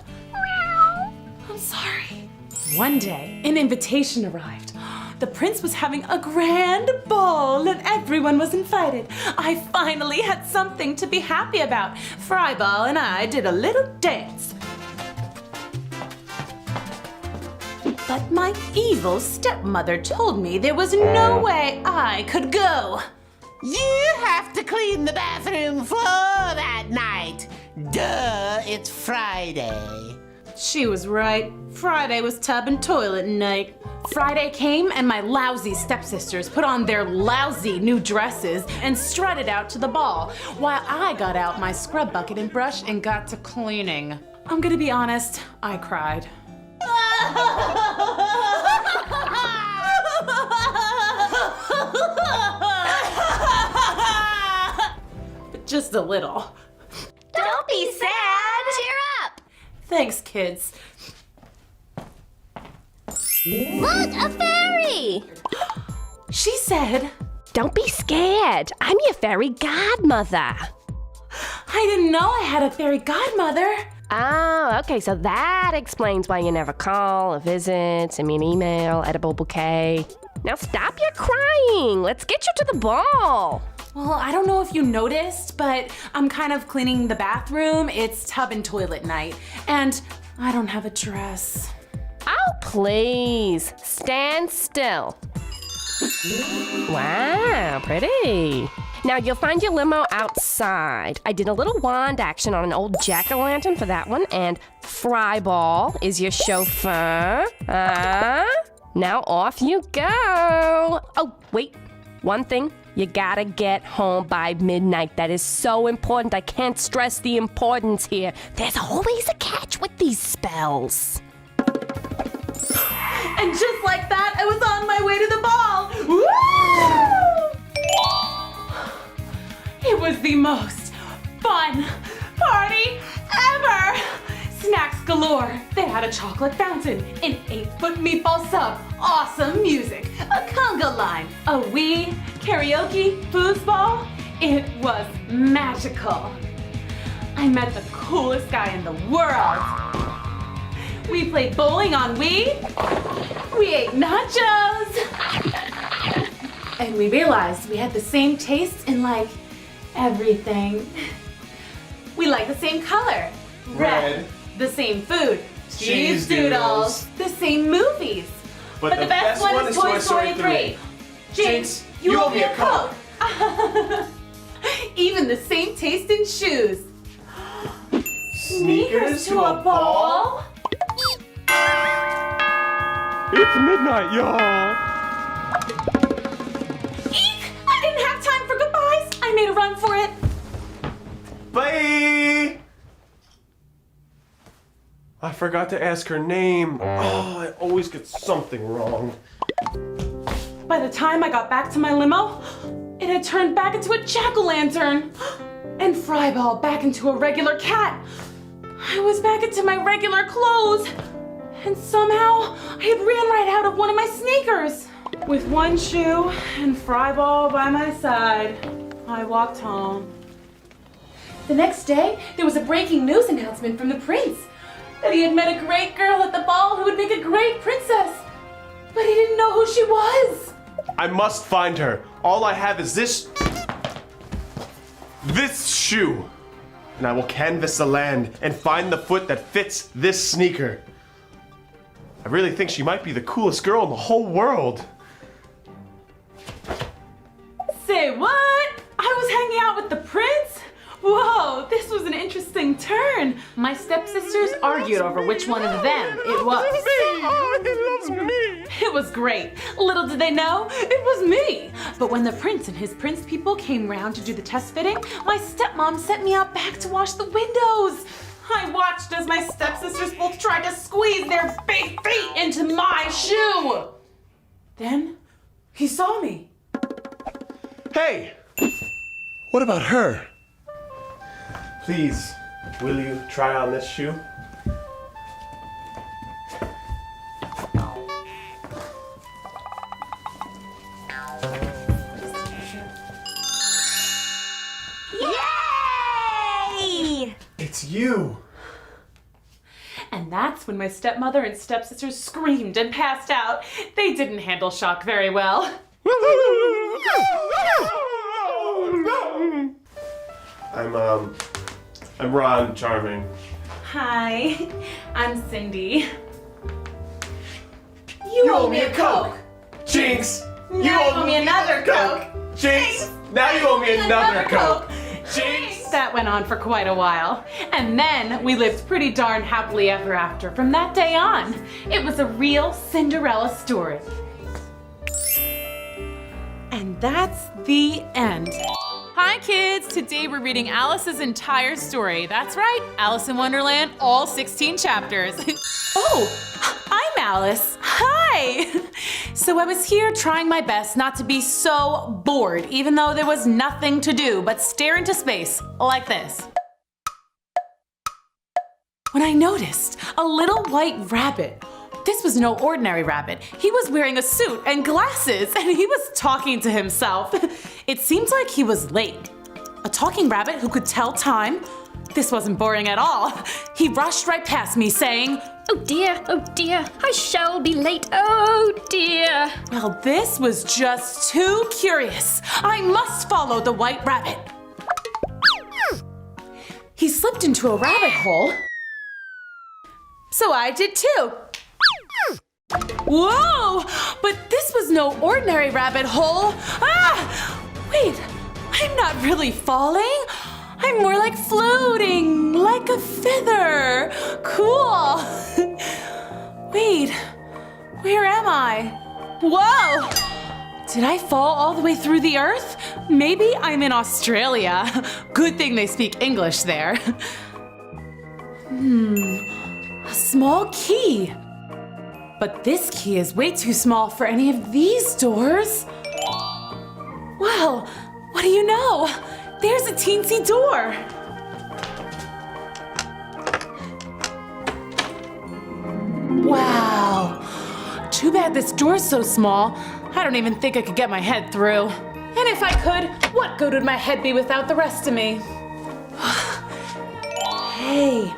I'm sorry. One day, an invitation arrived. The prince was having a grand ball and everyone was invited. I finally had something to be happy about. Fryball and I did a little dance. But my evil stepmother told me there was no way I could go. You have to clean the bathroom floor that night. Duh, it's Friday. She was right. Friday was tub and toilet night. Friday came and my lousy stepsisters put on their lousy new dresses and strutted out to the ball, while I got out my scrub bucket and brush and got to cleaning. I'm gonna be honest, I cried. But just a little. Don't be sad. Cheer up. Thanks, kids. Look, a fairy. She said, "Don't be scared. I'm your fairy godmother." I didn't know I had a fairy godmother. Oh, okay, so that explains why you never call or visit, send me an email, edible bouquet. Now stop your crying. Let's get you to the ball. Well, I don't know if you noticed, but I'm kind of cleaning the bathroom. It's tub and toilet night, and I don't have a dress. Oh, please. Stand still. Wow, pretty. Now, you'll find your limo outside. I did a little wand action on an old jack-o'-lantern for that one, and Fryball is your chauffeur. Now off you go. Oh, wait. One thing. You gotta get home by midnight. That is so important. I can't stress the importance here. There's always a catch with these spells. And just like that, I was on my way to the ball. Woo! It was the most fun party ever. Snacks galore. They had a chocolate fountain, an 8-foot meatball sub, awesome music, a conga line, a Wii, karaoke, foosball. It was magical. I met the coolest guy in the world. We played bowling on Wii. We ate nachos. And we realized we had the same taste in like everything. We like the same color. Red. The same food. Cheese doodles. The same movies. But the best one is Toy Story 3. Jinx, you owe me a Coke. Even the same taste in shoes. Sneakers to a ball? It's midnight, y'all. Eek! I didn't have time for goodbyes. I made a run for it. Bye! I forgot to ask her name. Oh, I always get something wrong. By the time I got back to my limo, it had turned back into a jack-o'-lantern. And Fryball back into a regular cat. I was back into my regular clothes. And somehow, I had ran right out of one of my sneakers. With one shoe and Fryball by my side, I walked home. The next day, there was a breaking news announcement from the prince that he had met a great girl at the ball who would make a great princess. But he didn't know who she was. I must find her. All I have is this shoe. And I will canvass the land and find the foot that fits this sneaker. I really think she might be the coolest girl in the whole world. Say what? I was hanging out with the prince? Whoa, this was an interesting turn. My stepsisters argued over which one of them it was. Oh, he loves me. It was great. Little did they know, it was me. But when the prince and his prince people came round to do the test fitting, my stepmom sent me out back to wash the windows. I watched as my stepsisters both tried to squeeze their big feet into my shoe. Then he saw me. Hey, what about her? Please, will you try on this shoe? Yay! It's you. And that's when my stepmother and stepsisters screamed and passed out. They didn't handle shock very well. I'm Ron Charming. Hi, I'm Cindy. You owe me a Coke. Jinx! Now you owe me another Coke. Jinx! Now you owe me another Coke. Jinx! That went on for quite a while. And then we lived pretty darn happily ever after from that day on. It was a real Cinderella story. And that's the end. Hi kids! Today we're reading Alice's entire story. That's right, Alice in Wonderland, all 16 chapters. Oh, I'm Alice. Hi! So I was here trying my best not to be so bored, even though there was nothing to do but stare into space like this. When I noticed a little white rabbit. This was no ordinary rabbit. He was wearing a suit and glasses, and he was talking to himself. It seemed like he was late. A talking rabbit who could tell time? This wasn't boring at all. He rushed right past me saying, oh dear, I shall be late, oh dear. Well, this was just too curious. I must follow the white rabbit. He slipped into a rabbit hole. So I did too. Whoa! But this was no ordinary rabbit hole. Ah! Wait, I'm not really falling. I'm more like floating, like a feather. Cool. Wait, where am I? Whoa! Did I fall all the way through the earth? Maybe I'm in Australia. Good thing they speak English there. A small key. But this key is way too small for any of these doors. Well, what do you know? There's a teensy door. Wow. Too bad this door's so small. I don't even think I could get my head through. And if I could, what good would my head be without the rest of me? Hey,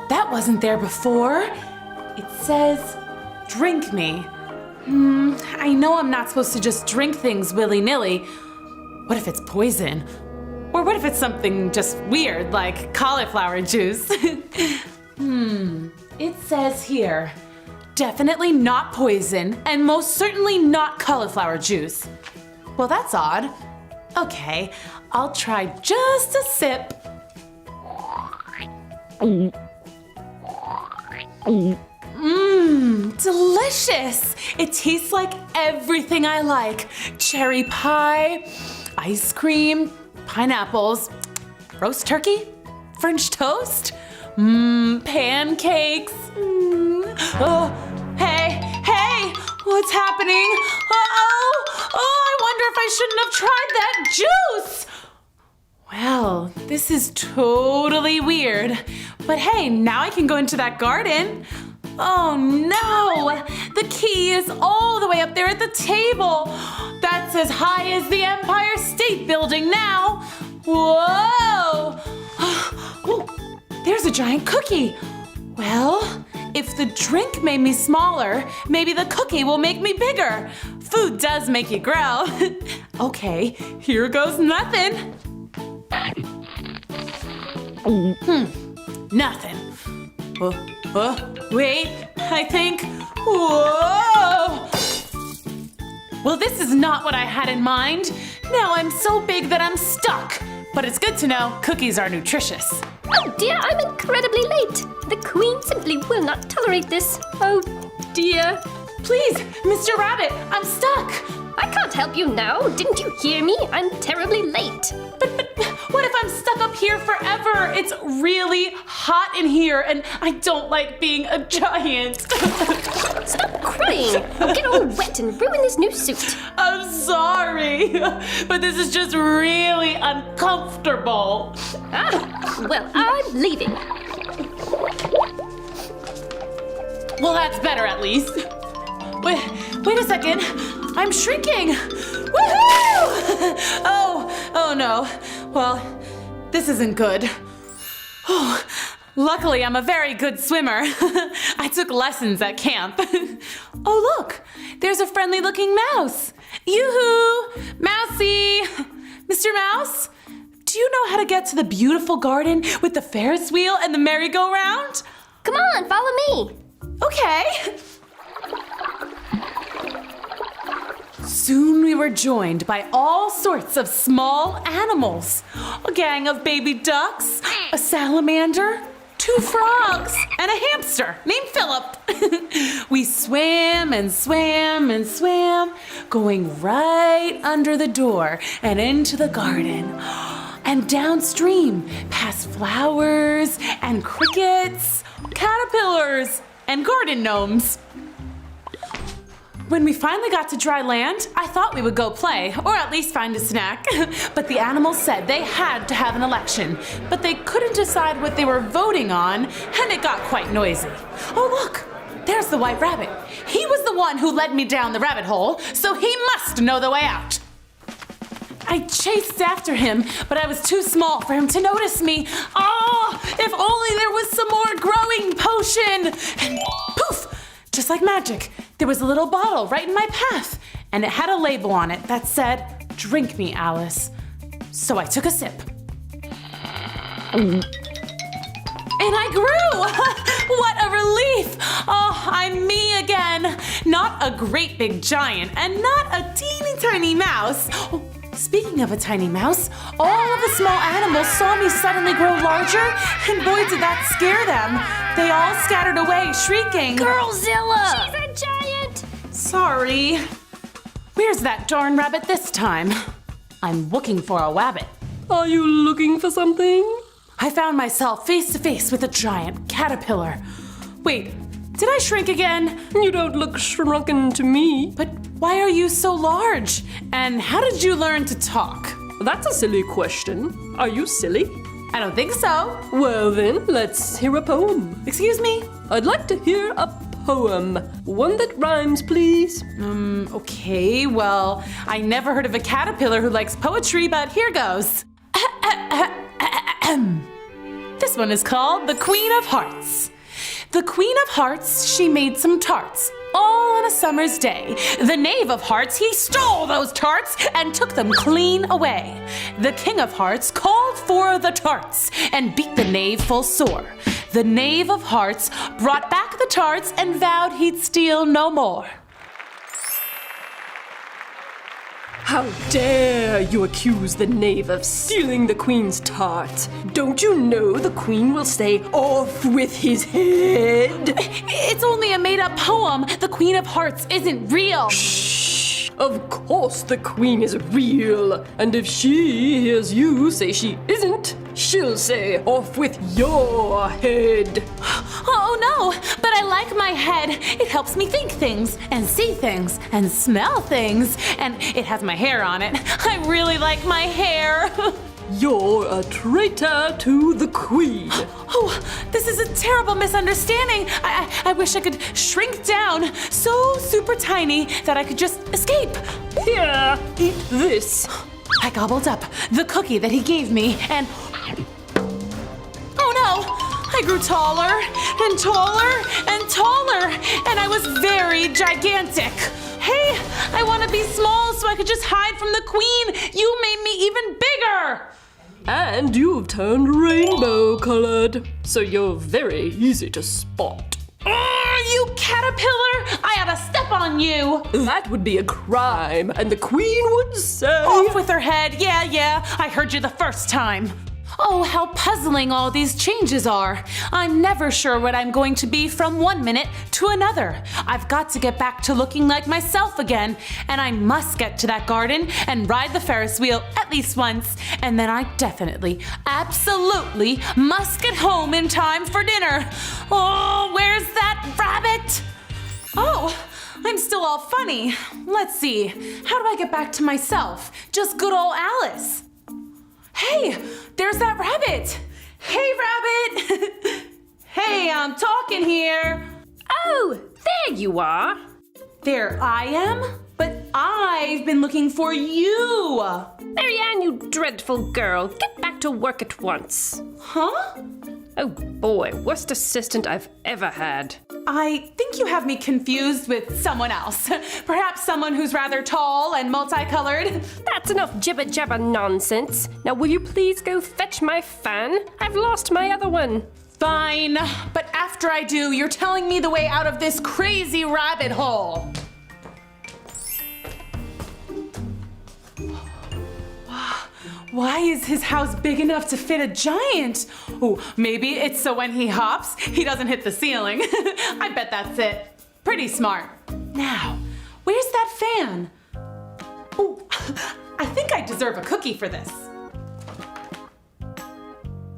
that wasn't there before. It says, drink me. I know I'm not supposed to just drink things willy-nilly. What if it's poison? Or what if it's something just weird, like cauliflower juice? It says here, definitely not poison, and most certainly not cauliflower juice. Well, that's odd. Okay, I'll try just a sip. Delicious! It tastes like everything I like. Cherry pie, ice cream, pineapples, roast turkey, French toast, pancakes. Oh, hey, what's happening? I wonder if I shouldn't have tried that juice. Well, this is totally weird. But hey, now I can go into that garden. Oh no! The key is all the way up there at the table. That's as high as the Empire State Building now. Whoa! there's a giant cookie. Well, if the drink made me smaller, maybe the cookie will make me bigger. Food does make you grow. Okay, here goes nothing. Nothing. Wait, I think. Whoa! Well, this is not what I had in mind. Now I'm so big that I'm stuck. But it's good to know cookies are nutritious. Oh dear, I'm incredibly late. The Queen simply will not tolerate this. Oh dear. Please, Mr. Rabbit, I'm stuck. I can't help you now. Didn't you hear me? I'm terribly late. But what if I'm stuck up here forever? It's really hot in here and I don't like being a giant. Stop crying. I'll get all wet and ruin this new suit. I'm sorry, but this is just really uncomfortable. Well, I'm leaving. Well, that's better at least. Wait a second. I'm shrinking. Woohoo! Oh no. Well, this isn't good. Oh, luckily I'm a very good swimmer. I took lessons at camp. Oh look, there's a friendly looking mouse. Yoo-hoo! Mousy! Mr. Mouse? Do you know how to get to the beautiful garden with the Ferris wheel and the merry-go-round? Come on, follow me. Okay. Soon we were joined by all sorts of small animals. A gang of baby ducks, a salamander, 2 frogs, and a hamster named Philip. We swam and swam and swam, going right under the door and into the garden. And downstream, past flowers and crickets, caterpillars, and garden gnomes. When we finally got to dry land, I thought we would go play, or at least find a snack. But the animals said they had to have an election, but they couldn't decide what they were voting on, and it got quite noisy. Oh look, there's the white rabbit. He was the one who led me down the rabbit hole, so he must know the way out. I chased after him, but I was too small for him to notice me. Oh, if only there was some more growing potion! And poof! Just like magic, there was a little bottle right in my path, and it had a label on it that said, "Drink me, Alice." So I took a sip. And I grew! What a relief! Oh, I'm me again. Not a great big giant, and not a teeny tiny mouse. Oh, speaking of a tiny mouse, all of the small animals saw me suddenly grow larger, and boy did that scare them. They all scattered away, shrieking, Girlzilla! She's a giant! Sorry. Where's that darn rabbit this time? I'm looking for a wabbit. Are you looking for something? I found myself face to face with a giant caterpillar. Wait, did I shrink again? You don't look shrunken to me. But why are you so large? And how did you learn to talk? That's a silly question. Are you silly? I don't think so. Well then, let's hear a poem. Excuse me? I'd like to hear a poem. One that rhymes, please. Okay, well, I never heard of a caterpillar who likes poetry, but here goes. This one is called The Queen of Hearts. The Queen of Hearts, she made some tarts, all on a summer's day. The Knave of Hearts, he stole those tarts and took them clean away. The King of Hearts called for the tarts and beat the Knave full sore. The Knave of Hearts brought back the tarts and vowed he'd steal no more. How dare you accuse the knave of stealing the queen's tart? Don't you know the queen will say, "Off with his head"? It's only a made-up poem. The Queen of Hearts isn't real. Shh! Of course the queen is real. And if she hears you say she isn't, she'll say, "Off with your head." Oh no, but I like my head. It helps me think things and see things and smell things. And it has my hair on it. I really like my hair. You're a traitor to the queen. Oh, this is a terrible misunderstanding. I wish I could shrink down so super tiny that I could just escape. Here, eat this. I gobbled up the cookie that he gave me and... Oh no! I grew taller and taller and taller, and I was very gigantic. Hey, I want to be small so I could just hide from the queen. You made me even bigger. And you've turned rainbow colored, so you're very easy to spot. You caterpillar! I ought to step on you! That would be a crime, and the queen would say... Off with her head! Yeah, I heard you the first time. Oh, how puzzling all these changes are. I'm never sure what I'm going to be from one minute to another. I've got to get back to looking like myself again, and I must get to that garden and ride the Ferris wheel at least once, and then I definitely, absolutely must get home in time for dinner. Oh, where's that rabbit? Oh, I'm still all funny. Let's see, how do I get back to myself? Just good old Alice. Hey, there's that rabbit. Hey, rabbit. Hey, I'm talking here. Oh, there you are. There I am? But I've been looking for you. Marianne, you dreadful girl. Get back to work at once. Huh? Oh boy, worst assistant I've ever had. I think you have me confused with someone else. Perhaps someone who's rather tall and multicolored. That's enough jibber-jabber nonsense. Now will you please go fetch my fan? I've lost my other one. Fine, but after I do, you're telling me the way out of this crazy rabbit hole. Why is his house big enough to fit a giant? Oh, maybe it's so when he hops, he doesn't hit the ceiling. I bet that's it. Pretty smart. Now, where's that fan? Oh, I think I deserve a cookie for this.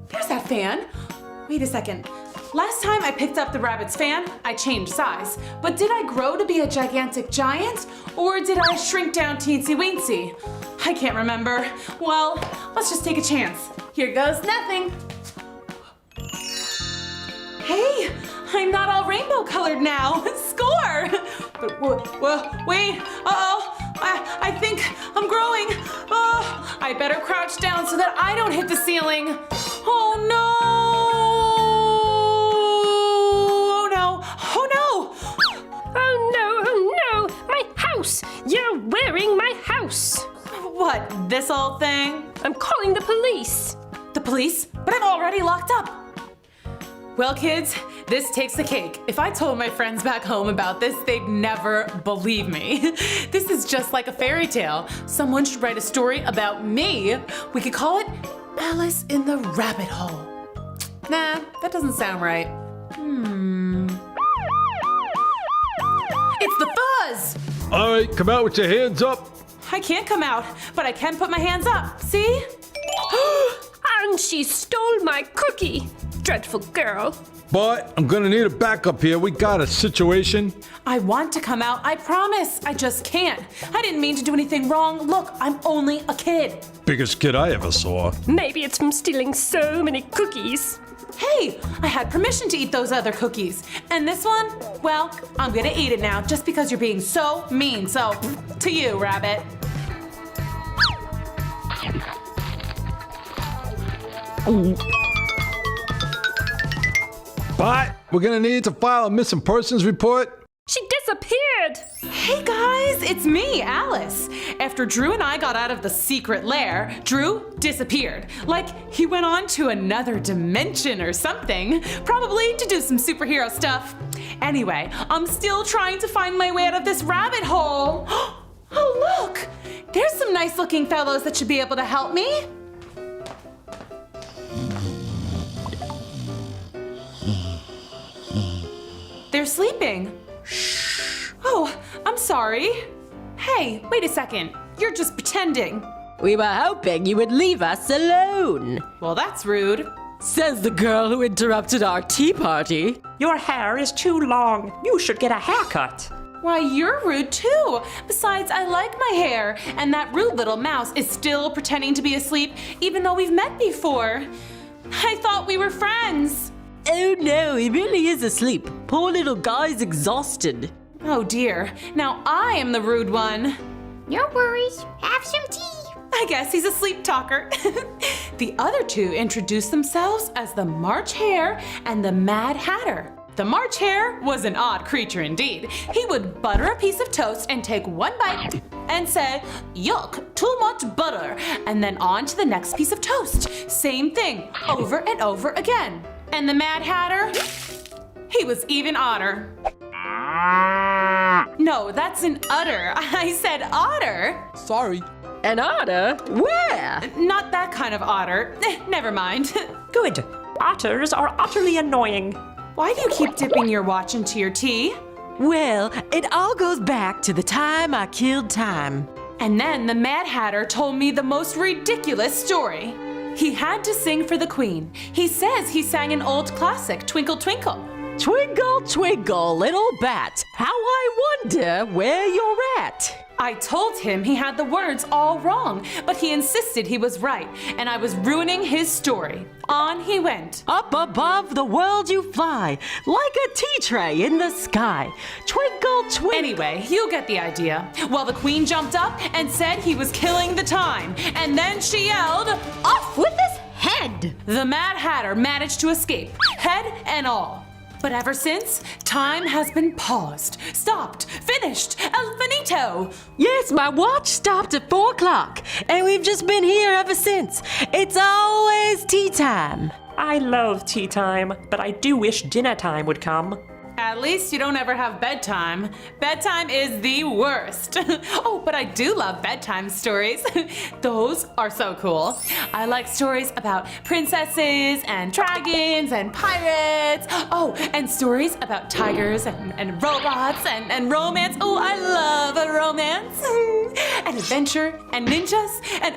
There's that fan. Wait a second. Last time I picked up the rabbit's fan, I changed size. But did I grow to be a gigantic giant? Or did I shrink down teensy weensy? I can't remember. Well, let's just take a chance. Here goes nothing. Hey, I'm not all rainbow colored now. Score! But wait, uh-oh. I think I'm growing. Oh, I better crouch down so that I don't hit the ceiling. Oh no! My house! You're wearing my house! What, this old thing? I'm calling the police. The police? But I'm already locked up. Well, kids, this takes the cake. If I told my friends back home about this, they'd never believe me. This is just like a fairy tale. Someone should write a story about me. We could call it Alice in the Rabbit Hole. Nah, that doesn't sound right. It's the fuzz! All right, come out with your hands up. I can't come out, but I can put my hands up. See? And she stole my cookie. Dreadful girl. But I'm gonna need a backup here. We got a situation. I want to come out, I promise. I just can't. I didn't mean to do anything wrong. Look, I'm only a kid. Biggest kid I ever saw. Maybe it's from stealing so many cookies. Hey, I had permission to eat those other cookies. And this one? Well, I'm gonna eat it now just because you're being so mean. So, to you, rabbit. But we're gonna need to file a missing persons report. She disappeared! Hey guys, it's me, Alice. After Drew and I got out of the secret lair, Drew disappeared. Like he went on to another dimension or something. Probably to do some superhero stuff. Anyway, I'm still trying to find my way out of this rabbit hole. Oh look, there's some nice looking fellows that should be able to help me. They're sleeping. Shh. Oh, I'm sorry. Hey, wait a second. You're just pretending. We were hoping you would leave us alone. Well, that's rude. Says the girl who interrupted our tea party. Your hair is too long. You should get a haircut. Why, you're rude too. Besides, I like my hair. And that rude little mouse is still pretending to be asleep even though we've met before. I thought we were friends. Oh no, he really is asleep. Poor little guy's exhausted. Oh dear, now I am the rude one. No worries. Have some tea. I guess he's a sleep talker. The other two introduced themselves as the March Hare and the Mad Hatter. The March Hare was an odd creature indeed. He would butter a piece of toast and take one bite and say, "Yuck, too much butter," and then on to the next piece of toast. Same thing, over and over again. And the Mad Hatter? He was even odder. No, that's an udder. I said otter. Sorry. An otter? Where? Not that kind of otter. Never mind. Good. Otters are utterly annoying. Why do you keep dipping your watch into your tea? Well, it all goes back to the time I killed time. And then the Mad Hatter told me the most ridiculous story. He had to sing for the Queen. He says he sang an old classic, Twinkle Twinkle. Twinkle, twinkle, little bat, how I wonder where you're at. I told him he had the words all wrong, but he insisted he was right, and I was ruining his story. On he went. Up above the world you fly, like a tea tray in the sky. Twinkle, twinkle. Anyway, you get the idea. Well, the Queen jumped up and said he was killing the time, and then she yelled, "Off with his head!" The Mad Hatter managed to escape, head and all. But ever since, time has been paused, stopped, finished, el finito. Yes, my watch stopped at 4 o'clock, and we've just been here ever since. It's always tea time. I love tea time, but I do wish dinner time would come. At least you don't ever have bedtime. Bedtime is the worst. Oh, but I do love bedtime stories. Those are so cool. I like stories about princesses and dragons and pirates. Oh, and stories about tigers and robots and romance. Oh, I love a romance. And adventure and ninjas and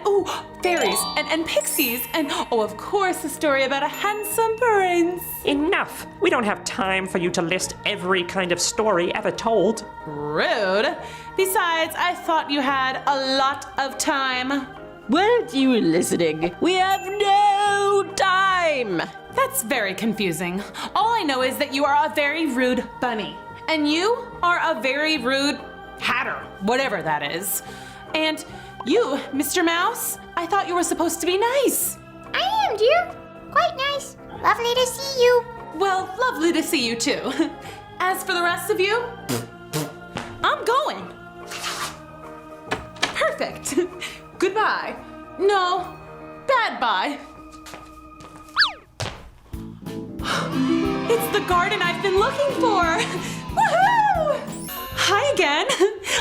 fairies and pixies. And of course, a story about a handsome prince. Enough! We don't have time for you to list every kind of story ever told. Rude. Besides, I thought you had a lot of time. Weren't you listening? We have no time. That's very confusing. All I know is that you are a very rude bunny. And you are a very rude hatter, whatever that is. And you, Mr. Mouse, I thought you were supposed to be nice. I am, dear. Quite nice. Lovely to see you. Well, lovely to see you too. As for the rest of you, I'm going. Perfect. Goodbye. No, bad bye. It's the garden I've been looking for. Woohoo! Hi again.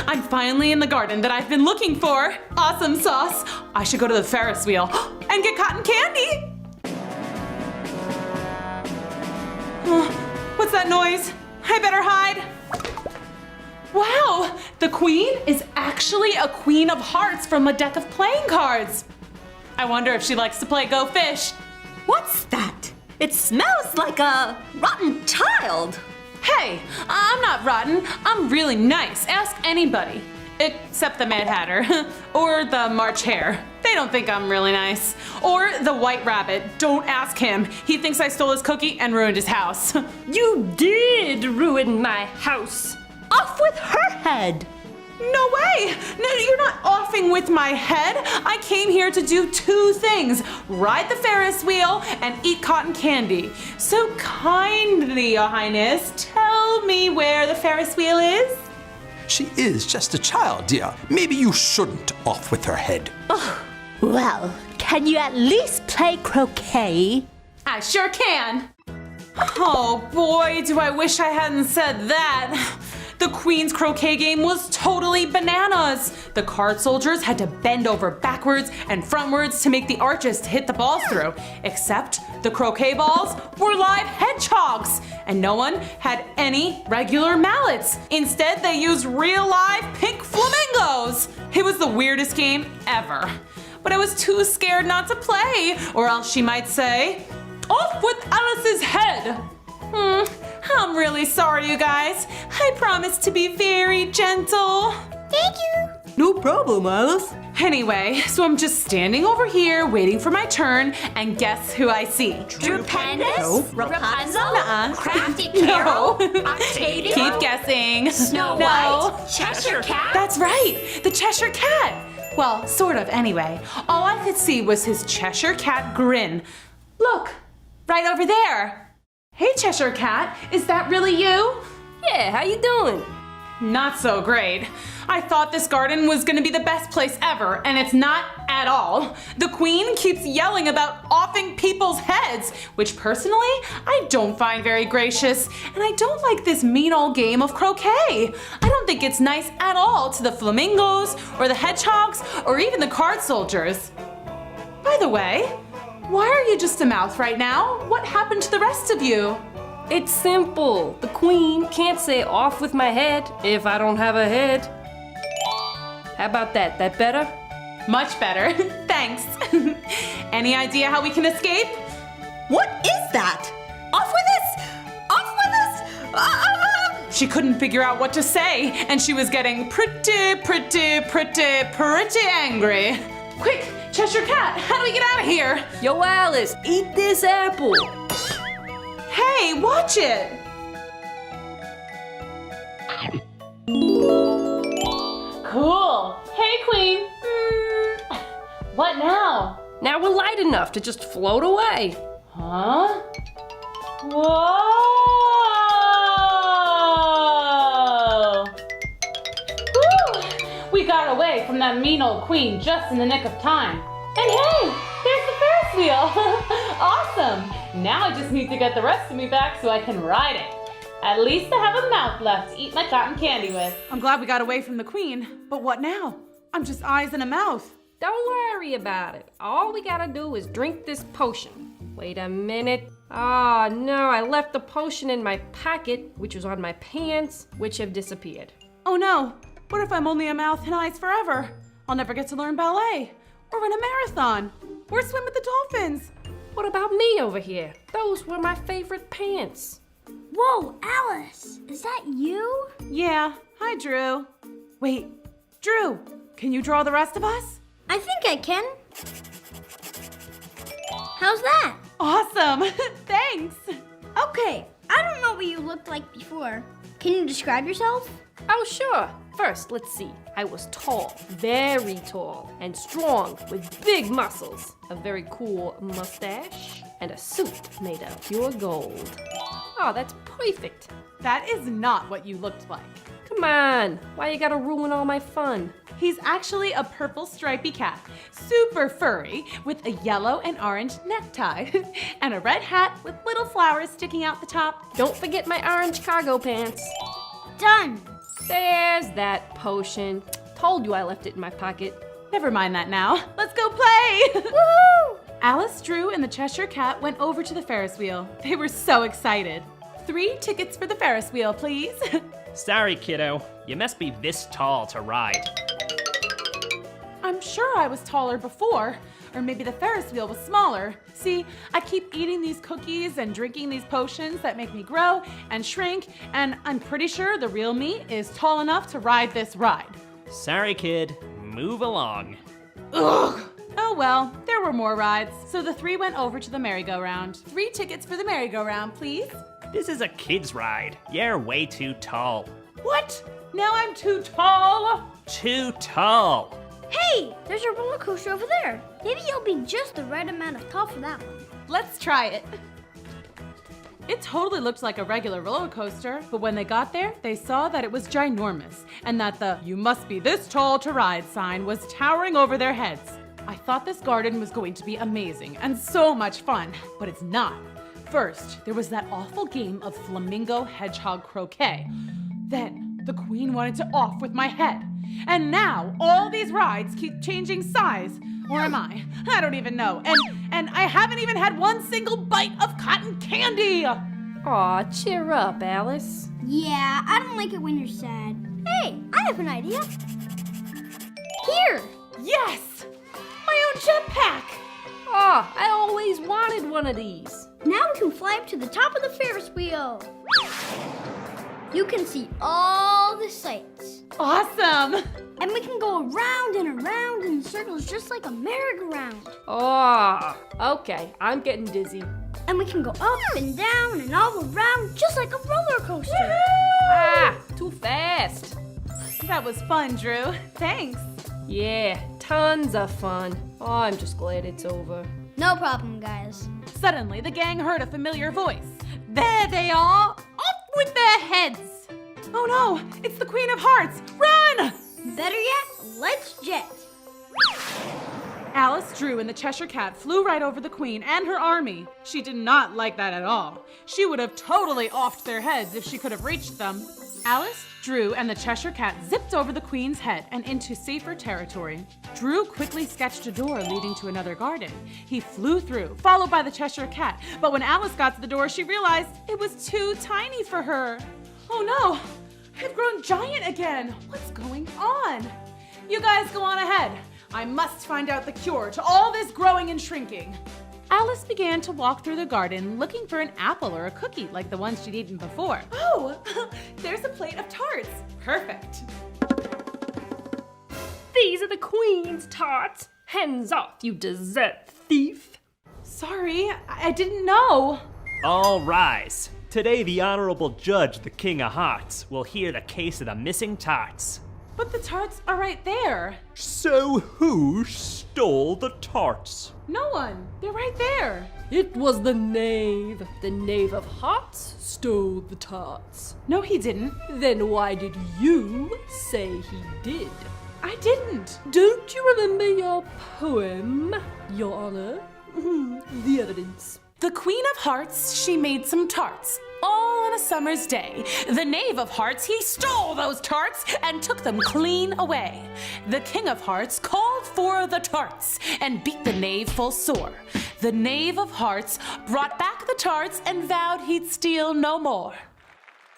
I'm finally in the garden that I've been looking for. Awesome sauce. I should go to the Ferris wheel and get cotton candy. What's that noise? I better hide. Wow, the Queen is actually a Queen of Hearts from a deck of playing cards. I wonder if she likes to play Go Fish. What's that? It smells like a rotten child. Hey, I'm not rotten. I'm really nice. Ask anybody. Except the Mad Hatter. Or the March Hare. They don't think I'm really nice. Or the White Rabbit. Don't ask him. He thinks I stole his cookie and ruined his house. You did ruin my house. Off with her head. No way! No, you're not offing with my head. I came here to do 2 things. Ride the Ferris wheel and eat cotton candy. So kindly, Your Highness, tell me where the Ferris wheel is? She is just a child, dear. Maybe you shouldn't off with her head. Oh, well, can you at least play croquet? I sure can. Oh boy, do I wish I hadn't said that. The Queen's croquet game was totally bananas. The card soldiers had to bend over backwards and frontwards to make the arches to hit the balls through. Except the croquet balls were live hedgehogs, and no one had any regular mallets. Instead, they used real live pink flamingos. It was the weirdest game ever. But I was too scared not to play, or else she might say, "Off with Alice's head." I'm really sorry, you guys. I promise to be very gentle. Thank you. No problem, Alice. Anyway, so I'm just standing over here waiting for my turn, and guess who I see? Drupendus? No. Rapunzel? Nuh-uh. Crafty Carol? No. Octavia? Keep guessing. Snow No. White? Cheshire Cat? That's right, the Cheshire Cat. Well, sort of anyway. All I could see was his Cheshire Cat grin. Look, right over there. Hey, Cheshire Cat, is that really you? Yeah, how you doing? Not so great. I thought this garden was gonna be the best place ever, and it's not at all. The queen keeps yelling about offing people's heads, which personally, I don't find very gracious, and I don't like this mean old game of croquet. I don't think it's nice at all to the flamingos, or the hedgehogs, or even the card soldiers. By the way, why are you just a mouth right now? What happened to the rest of you? It's simple. The queen can't say off with my head if I don't have a head. How about that? That better? Much better. Thanks. Any idea how we can escape? What is that? Off with us! Off with us! She couldn't figure out what to say, and she was getting pretty angry. Quick, Cheshire Cat, how do we get out of here? Yo, Alice, eat this apple. Hey, watch it! Cool. Hey, Queen. What now? Now we're light enough to just float away. Huh? Whoa! Woo! We got away from that mean old queen just in the nick of time. And hey, there's the Ferris wheel. Awesome. Now I just need to get the rest of me back so I can ride it. At least I have a mouth left to eat my cotton candy with. I'm glad we got away from the queen, but what now? I'm just eyes and a mouth. Don't worry about it. All we gotta do is drink this potion. Wait a minute. Oh no, I left the potion in my pocket, which was on my pants, which have disappeared. Oh no, what if I'm only a mouth and eyes forever? I'll never get to learn ballet, or run a marathon, or swim with the dolphins. What about me over here? Those were my favorite pants. Whoa, Alice, is that you? Yeah, hi Drew. Wait, Drew, can you draw the rest of us? I think I can. How's that? Awesome, thanks. Okay, I don't know what you looked like before. Can you describe yourself? Oh, sure. First, let's see. I was tall, very tall, and strong with big muscles, a very cool mustache, and a suit made of pure gold. Oh, that's perfect. That is not what you looked like. Come on, why you gotta ruin all my fun? He's actually a purple stripy cat, super furry, with a yellow and orange necktie, and a red hat with little flowers sticking out the top. Don't forget my orange cargo pants. Done. There's that potion. Told you I left it in my pocket. Never mind that now. Let's go play! Woohoo! Alice, Drew, and the Cheshire Cat went over to the Ferris wheel. They were so excited. 3 tickets for the Ferris wheel, please. Sorry, kiddo. You must be this tall to ride. I'm sure I was taller before, or maybe the Ferris wheel was smaller. See, I keep eating these cookies and drinking these potions that make me grow and shrink, and I'm pretty sure the real me is tall enough to ride this ride. Sorry, kid. Move along. Ugh! Oh well, there were more rides, so the 3 went over to the merry-go-round. 3 tickets for the merry-go-round, please. This is a kid's ride. You're way too tall. What? Now I'm too tall? Too tall. Hey, there's a roller coaster over there. Maybe you'll be just the right amount of tall for that one. Let's try it. It totally looked like a regular roller coaster, but when they got there, they saw that it was ginormous, and that the "you must be this tall to ride" sign was towering over their heads. I thought this garden was going to be amazing and so much fun, but it's not. First, there was that awful game of flamingo hedgehog croquet. Then, the queen wanted to off with my head. And now, all these rides keep changing size. Or am I? I don't even know. And I haven't even had one single bite of cotton candy! Aw, cheer up, Alice. Yeah, I don't like it when you're sad. Hey, I have an idea. Here! Yes! My own jetpack! Aw, I always wanted one of these. Now we can fly up to the top of the Ferris wheel. You can see all the sights. Awesome! And we can go around and around in circles just like a merry-go-round. Oh, okay, I'm getting dizzy. And we can go up and down and all around just like a roller coaster. Woo-hoo! Ah, too fast. That was fun, Drew. Thanks. Yeah, tons of fun. I'm just glad it's over. No problem, guys. Suddenly, the gang heard a familiar voice. There they are! Off with their heads! Oh no, it's the Queen of Hearts! Run! Better yet, let's jet. Alice, Drew, and the Cheshire Cat flew right over the Queen and her army. She did not like that at all. She would have totally offed their heads if she could have reached them. Alice, Drew, and the Cheshire Cat zipped over the Queen's head and into safer territory. Drew quickly sketched a door leading to another garden. He flew through, followed by the Cheshire Cat, but when Alice got to the door, she realized it was too tiny for her. Oh no, I've grown giant again. What's going on? You guys go on ahead. I must find out the cure to all this growing and shrinking. Alice began to walk through the garden looking for an apple or a cookie like the ones she'd eaten before. Oh, there's a plate of tarts. Perfect. These are the Queen's tarts. Hands off, you dessert thief. Sorry, I didn't know. All rise. Today, the Honorable Judge, the King of Hearts, will hear the case of the missing tarts. But the tarts are right there. So who stole the tarts? No one. They're right there. It was the knave. The knave of hearts stole the tarts. No, he didn't. Then why did you say he did? I didn't. Don't you remember your poem, Your Honor? The evidence. The Queen of Hearts, she made some tarts, all on a summer's day. The Knave of Hearts, he stole those tarts and took them clean away. The King of Hearts called for the tarts and beat the Knave full sore. The Knave of Hearts brought back the tarts and vowed he'd steal no more.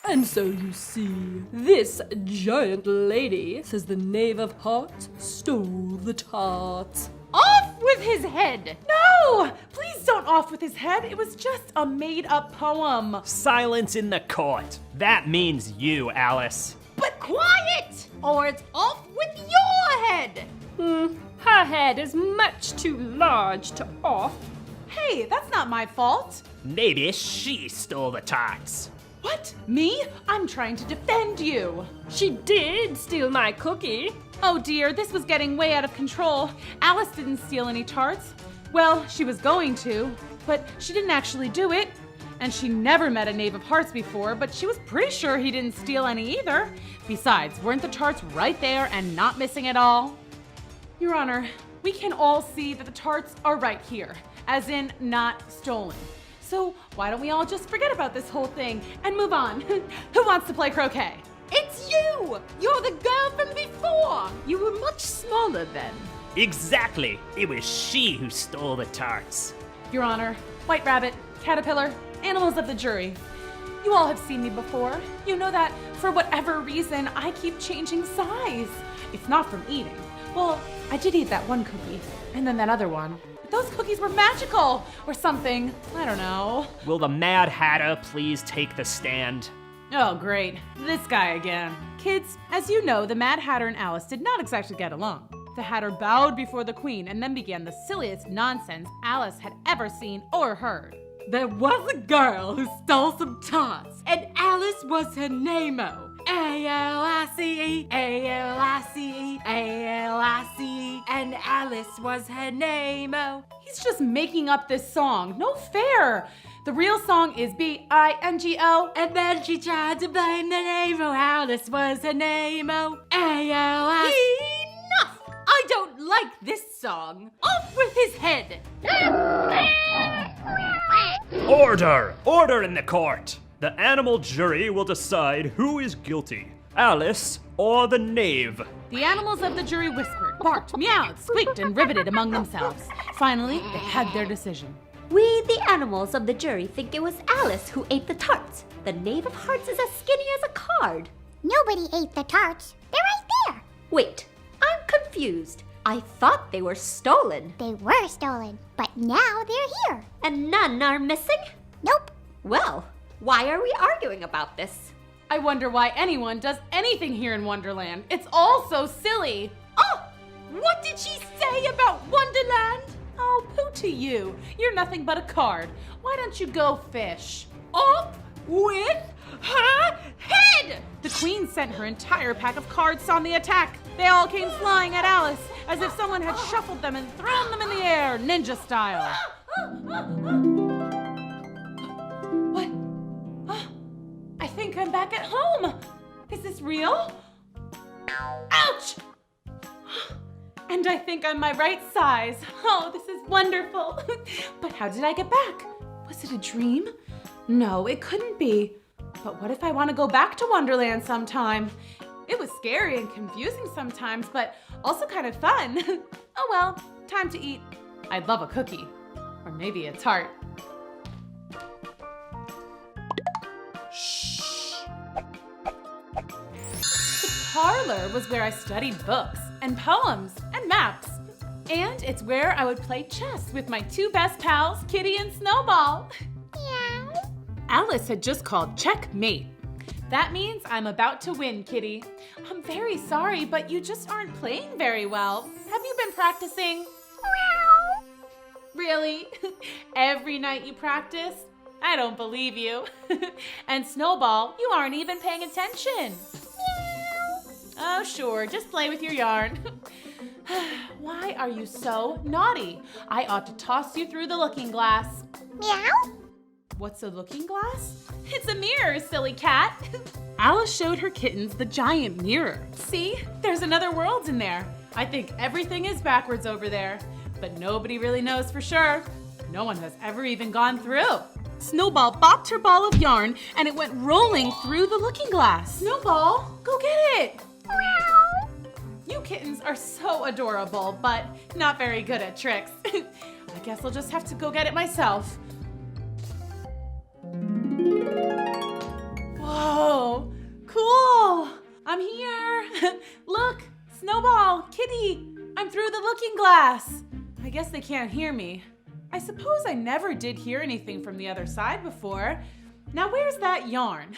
And so you see, this giant lady says the Knave of Hearts stole the tarts. Off with his head! No! Please don't off with his head. It was just a made-up poem. Silence in the court. That means you, Alice. But quiet! Or it's off with your head! Her head is much too large to off. Hey, that's not my fault. Maybe she stole the tarts. What? Me? I'm trying to defend you. She did steal my cookie. Oh dear, this was getting way out of control. Alice didn't steal any tarts. Well, she was going to, but she didn't actually do it. And she never met a Knave of Hearts before, but she was pretty sure he didn't steal any either. Besides, weren't the tarts right there and not missing at all? Your Honor, we can all see that the tarts are right here, as in not stolen. So why don't we all just forget about this whole thing and move on? Who wants to play croquet? It's you! You're the girl from before! You were much smaller then. Exactly. It was she who stole the tarts. Your Honor, White Rabbit, Caterpillar, animals of the jury. You all have seen me before. You know that for whatever reason, I keep changing size. It's not from eating. Well, I did eat that one cookie, and then that other one. Those cookies were magical, or something. I don't know. Will the Mad Hatter please take the stand? Oh, great. This guy again. Kids, as you know, the Mad Hatter and Alice did not exactly get along. The Hatter bowed before the Queen and then began the silliest nonsense Alice had ever seen or heard. There was a girl who stole some tarts, and Alice was her name-o. A-L-I-C-E, A-L-I-C-E, A-L-I-C-E, and Alice was her name-o. He's just making up this song. No fair. The real song is B-I-N-G-O, and then she tried to blame the name-o. Alice was her name-o. A-L-I-C-E. Enough! I don't like this song. Off with his head! Order! Order in the court! The animal jury will decide who is guilty, Alice or the Knave. The animals of the jury whispered, barked, meowed, squeaked, and riveted among themselves. Finally, they had their decision. We, the animals of the jury, think it was Alice who ate the tarts. The Knave of Hearts is as skinny as a card. Nobody ate the tarts. They're right there. Wait, I'm confused. I thought they were stolen. They were stolen, but now they're here. And none are missing? Nope. Well, why are we arguing about this? I wonder why anyone does anything here in Wonderland. It's all so silly. Oh, what did she say about Wonderland? Oh, pooh to you. You're nothing but a card. Why don't you go fish? Off with Head! The queen sent her entire pack of cards on the attack. They all came flying at Alice, as if someone had shuffled them and thrown them in the air, ninja style. What? I think I'm back at home. Is this real? Ouch! And I think I'm my right size. Oh, this is wonderful. But how did I get back? Was it a dream? No, it couldn't be. But what if I want to go back to Wonderland sometime? It was scary and confusing sometimes, but also kind of fun. Oh well, time to eat. I'd love a cookie, or maybe a tart. Shh. The parlor was where I studied books and poems and maps. And it's where I would play chess with my two best pals, Kitty and Snowball. Meow. Alice had just called checkmate. That means I'm about to win, Kitty. I'm very sorry, but you just aren't playing very well. Have you been practicing? Meow. Really? Every night you practice? I don't believe you. And Snowball, you aren't even paying attention. Meow. Oh, sure, just play with your yarn. Why are you so naughty? I ought to toss you through the looking glass. Meow. What's a looking glass? It's a mirror, silly cat. Alice showed her kittens the giant mirror. See, there's another world in there. I think everything is backwards over there, but nobody really knows for sure. No one has ever even gone through. Snowball bopped her ball of yarn and it went rolling through the looking glass. Snowball, go get it. Meow. You kittens are so adorable, but not very good at tricks. I guess I'll just have to go get it myself. Whoa, cool! I'm here! Look, Snowball, Kitty, I'm through the looking glass. I guess they can't hear me. I suppose I never did hear anything from the other side before. Now where's that yarn?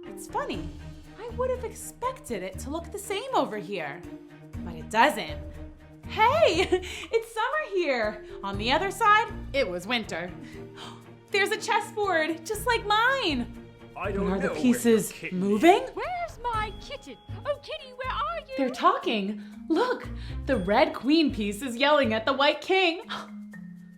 It's funny, I would have expected it to look the same over here, but it doesn't. Hey, it's summer here. On the other side, it was winter. There's a chessboard, just like mine. I don't know. Are the pieces moving? Where's my kitten? Oh, Kitty, where are you? They're talking. Look, the red queen piece is yelling at the white king.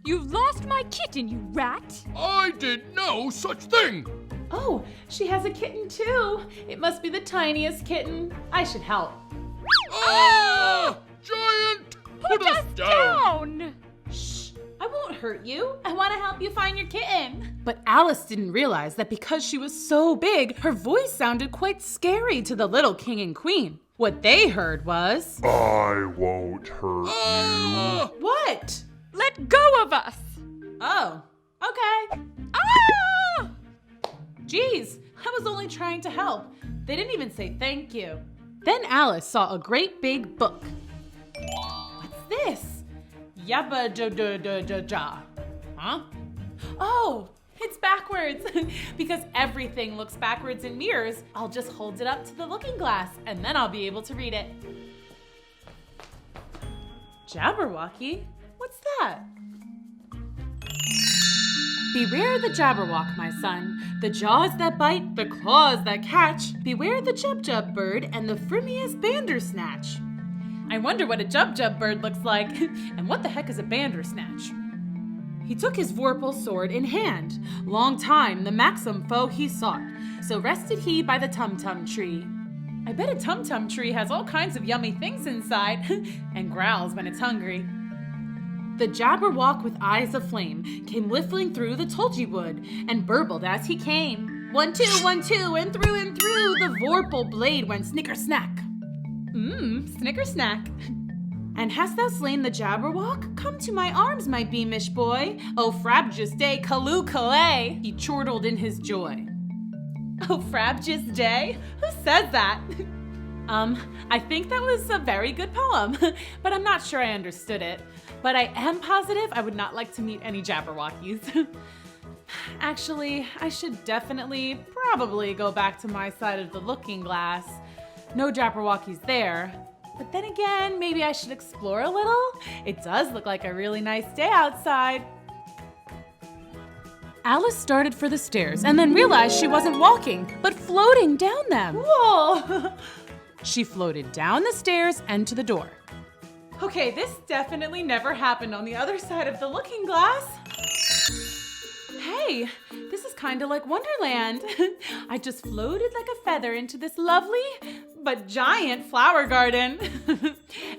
You've lost my kitten, you rat. I did no such thing. Oh, she has a kitten too. It must be the tiniest kitten. I should help. Ah! Giant! Put us down! Shh, I won't hurt you. I want to help you find your kitten. But Alice didn't realize that because she was so big, her voice sounded quite scary to the little king and queen. What they heard was... I won't hurt you. What? Let go of us! Oh, okay. Ah! Geez, I was only trying to help. They didn't even say thank you. Then Alice saw a great big book. What's this? Yabba da da da da da. Huh? Oh, it's backwards. Because everything looks backwards in mirrors, I'll just hold it up to the looking glass and then I'll be able to read it. Jabberwocky? What's that? Beware the Jabberwock, my son. The jaws that bite, the claws that catch. Beware the Jub-Jub bird and the frimiest Bandersnatch. I wonder what a Jub-Jub bird looks like. And what the heck is a Bandersnatch? He took his Vorpal sword in hand. Long time the Maxim foe he sought. So rested he by the Tum-Tum tree. I bet a Tum-Tum tree has all kinds of yummy things inside. And growls when it's hungry. The Jabberwock with eyes of flame came whiffling through the tulgey wood and burbled as he came. 1, 2, 1, 2, and through the Vorpal blade went snicker-snack. Snicker-snack. And hast thou slain the Jabberwock? Come to my arms, my beamish boy. Oh, frabjous day, Calloo-Calais, he chortled in his joy. Oh, frabjous day? Who says that? I think that was a very good poem, but I'm not sure I understood it. But I am positive I would not like to meet any Jabberwockies. Actually, I should probably go back to my side of the looking glass. No Jabberwockies there. But then again, maybe I should explore a little. It does look like a really nice day outside. Alice started for the stairs and then realized she wasn't walking, but floating down them. Whoa! She floated down the stairs and to the door. Okay, this definitely never happened on the other side of the looking glass. Hey, this is kind of like Wonderland. I just floated like a feather into this lovely but giant flower garden.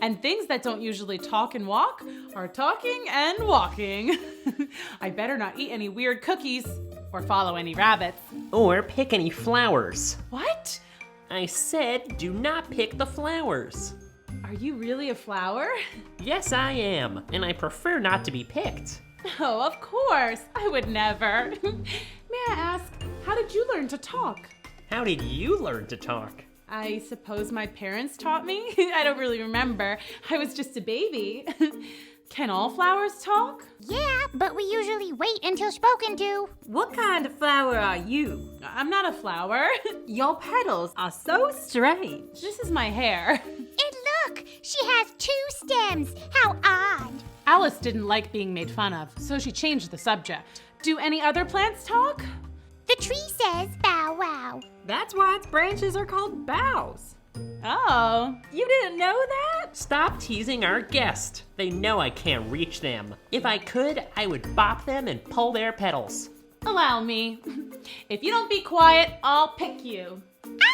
And things that don't usually talk and walk are talking and walking. I better not eat any weird cookies or follow any rabbits. Or pick any flowers. What? I said do not pick the flowers. Are you really a flower? Yes, I am, and I prefer not to be picked. Oh, of course. I would never. May I ask, how did you learn to talk? How did you learn to talk? I suppose my parents taught me. I don't really remember. I was just a baby. Can all flowers talk? Yeah, but we usually wait until spoken to. What kind of flower are you? I'm not a flower. Your petals are so strange. This is my hair. And look, she has 2 stems. How odd. Alice didn't like being made fun of, so she changed the subject. Do any other plants talk? The tree says bow wow. That's why its branches are called boughs. Oh. You didn't know that? Stop teasing our guest. They know I can't reach them. If I could, I would bop them and pull their petals. Allow me. If you don't be quiet, I'll pick you.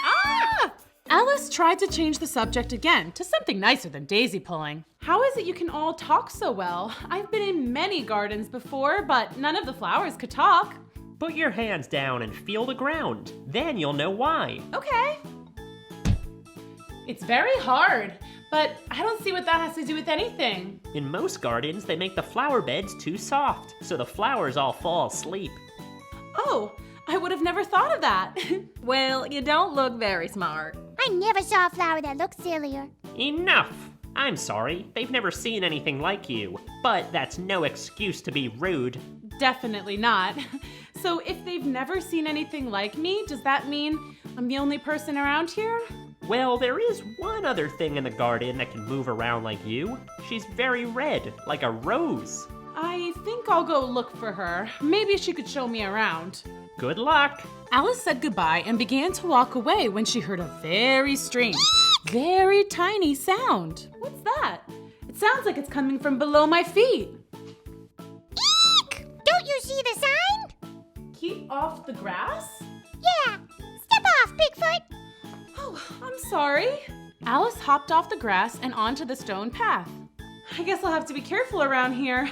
Ah! Alice tried to change the subject again to something nicer than daisy pulling. How is it you can all talk so well? I've been in many gardens before, but none of the flowers could talk. Put your hands down and feel the ground. Then you'll know why. Okay. It's very hard, but I don't see what that has to do with anything. In most gardens, they make the flower beds too soft, so the flowers all fall asleep. Oh, I would have never thought of that. Well, you don't look very smart. I never saw a flower that looked sillier. Enough! I'm sorry, they've never seen anything like you. But that's no excuse to be rude. Definitely not. So if they've never seen anything like me, does that mean I'm the only person around here? Well, there is one other thing in the garden that can move around like you. She's very red, like a rose. I think I'll go look for her. Maybe she could show me around. Good luck. Alice said goodbye and began to walk away when she heard a very strange, very tiny sound. What's that? It sounds like it's coming from below my feet. Eek! Don't you see the sign? Keep off the grass? Yeah. Step off, Bigfoot. Oh, I'm sorry. Alice hopped off the grass and onto the stone path. I guess I'll have to be careful around here.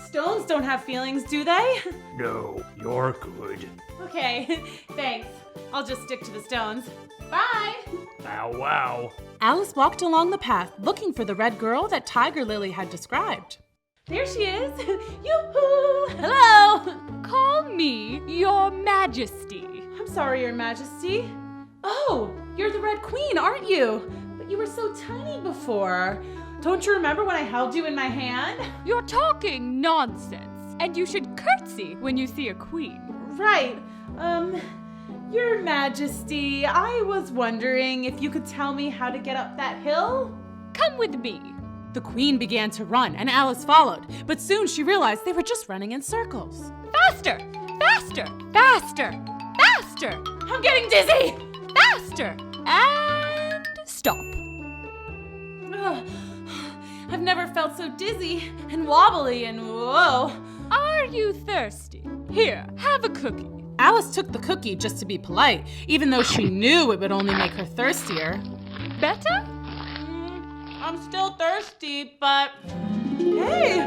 Stones don't have feelings, do they? No, you're good. Okay, thanks. I'll just stick to the stones. Bye! Bow wow. Alice walked along the path looking for the red girl that Tiger Lily had described. There she is! Yoo-hoo! Hello! Call me Your Majesty. I'm sorry, Your Majesty. Oh, you're the Red Queen, aren't you? But you were so tiny before. Don't you remember when I held you in my hand? You're talking nonsense, and you should curtsy when you see a queen. Right. Your Majesty, I was wondering if you could tell me how to get up that hill? Come with me. The queen began to run, and Alice followed, but soon she realized they were just running in circles. Faster! Faster! Faster! Faster! I'm getting dizzy! Faster! And stop. Ugh. I've never felt so dizzy and wobbly and whoa. Are you thirsty? Here, have a cookie. Alice took the cookie just to be polite, even though she knew it would only make her thirstier. Better? I'm still thirsty, but hey,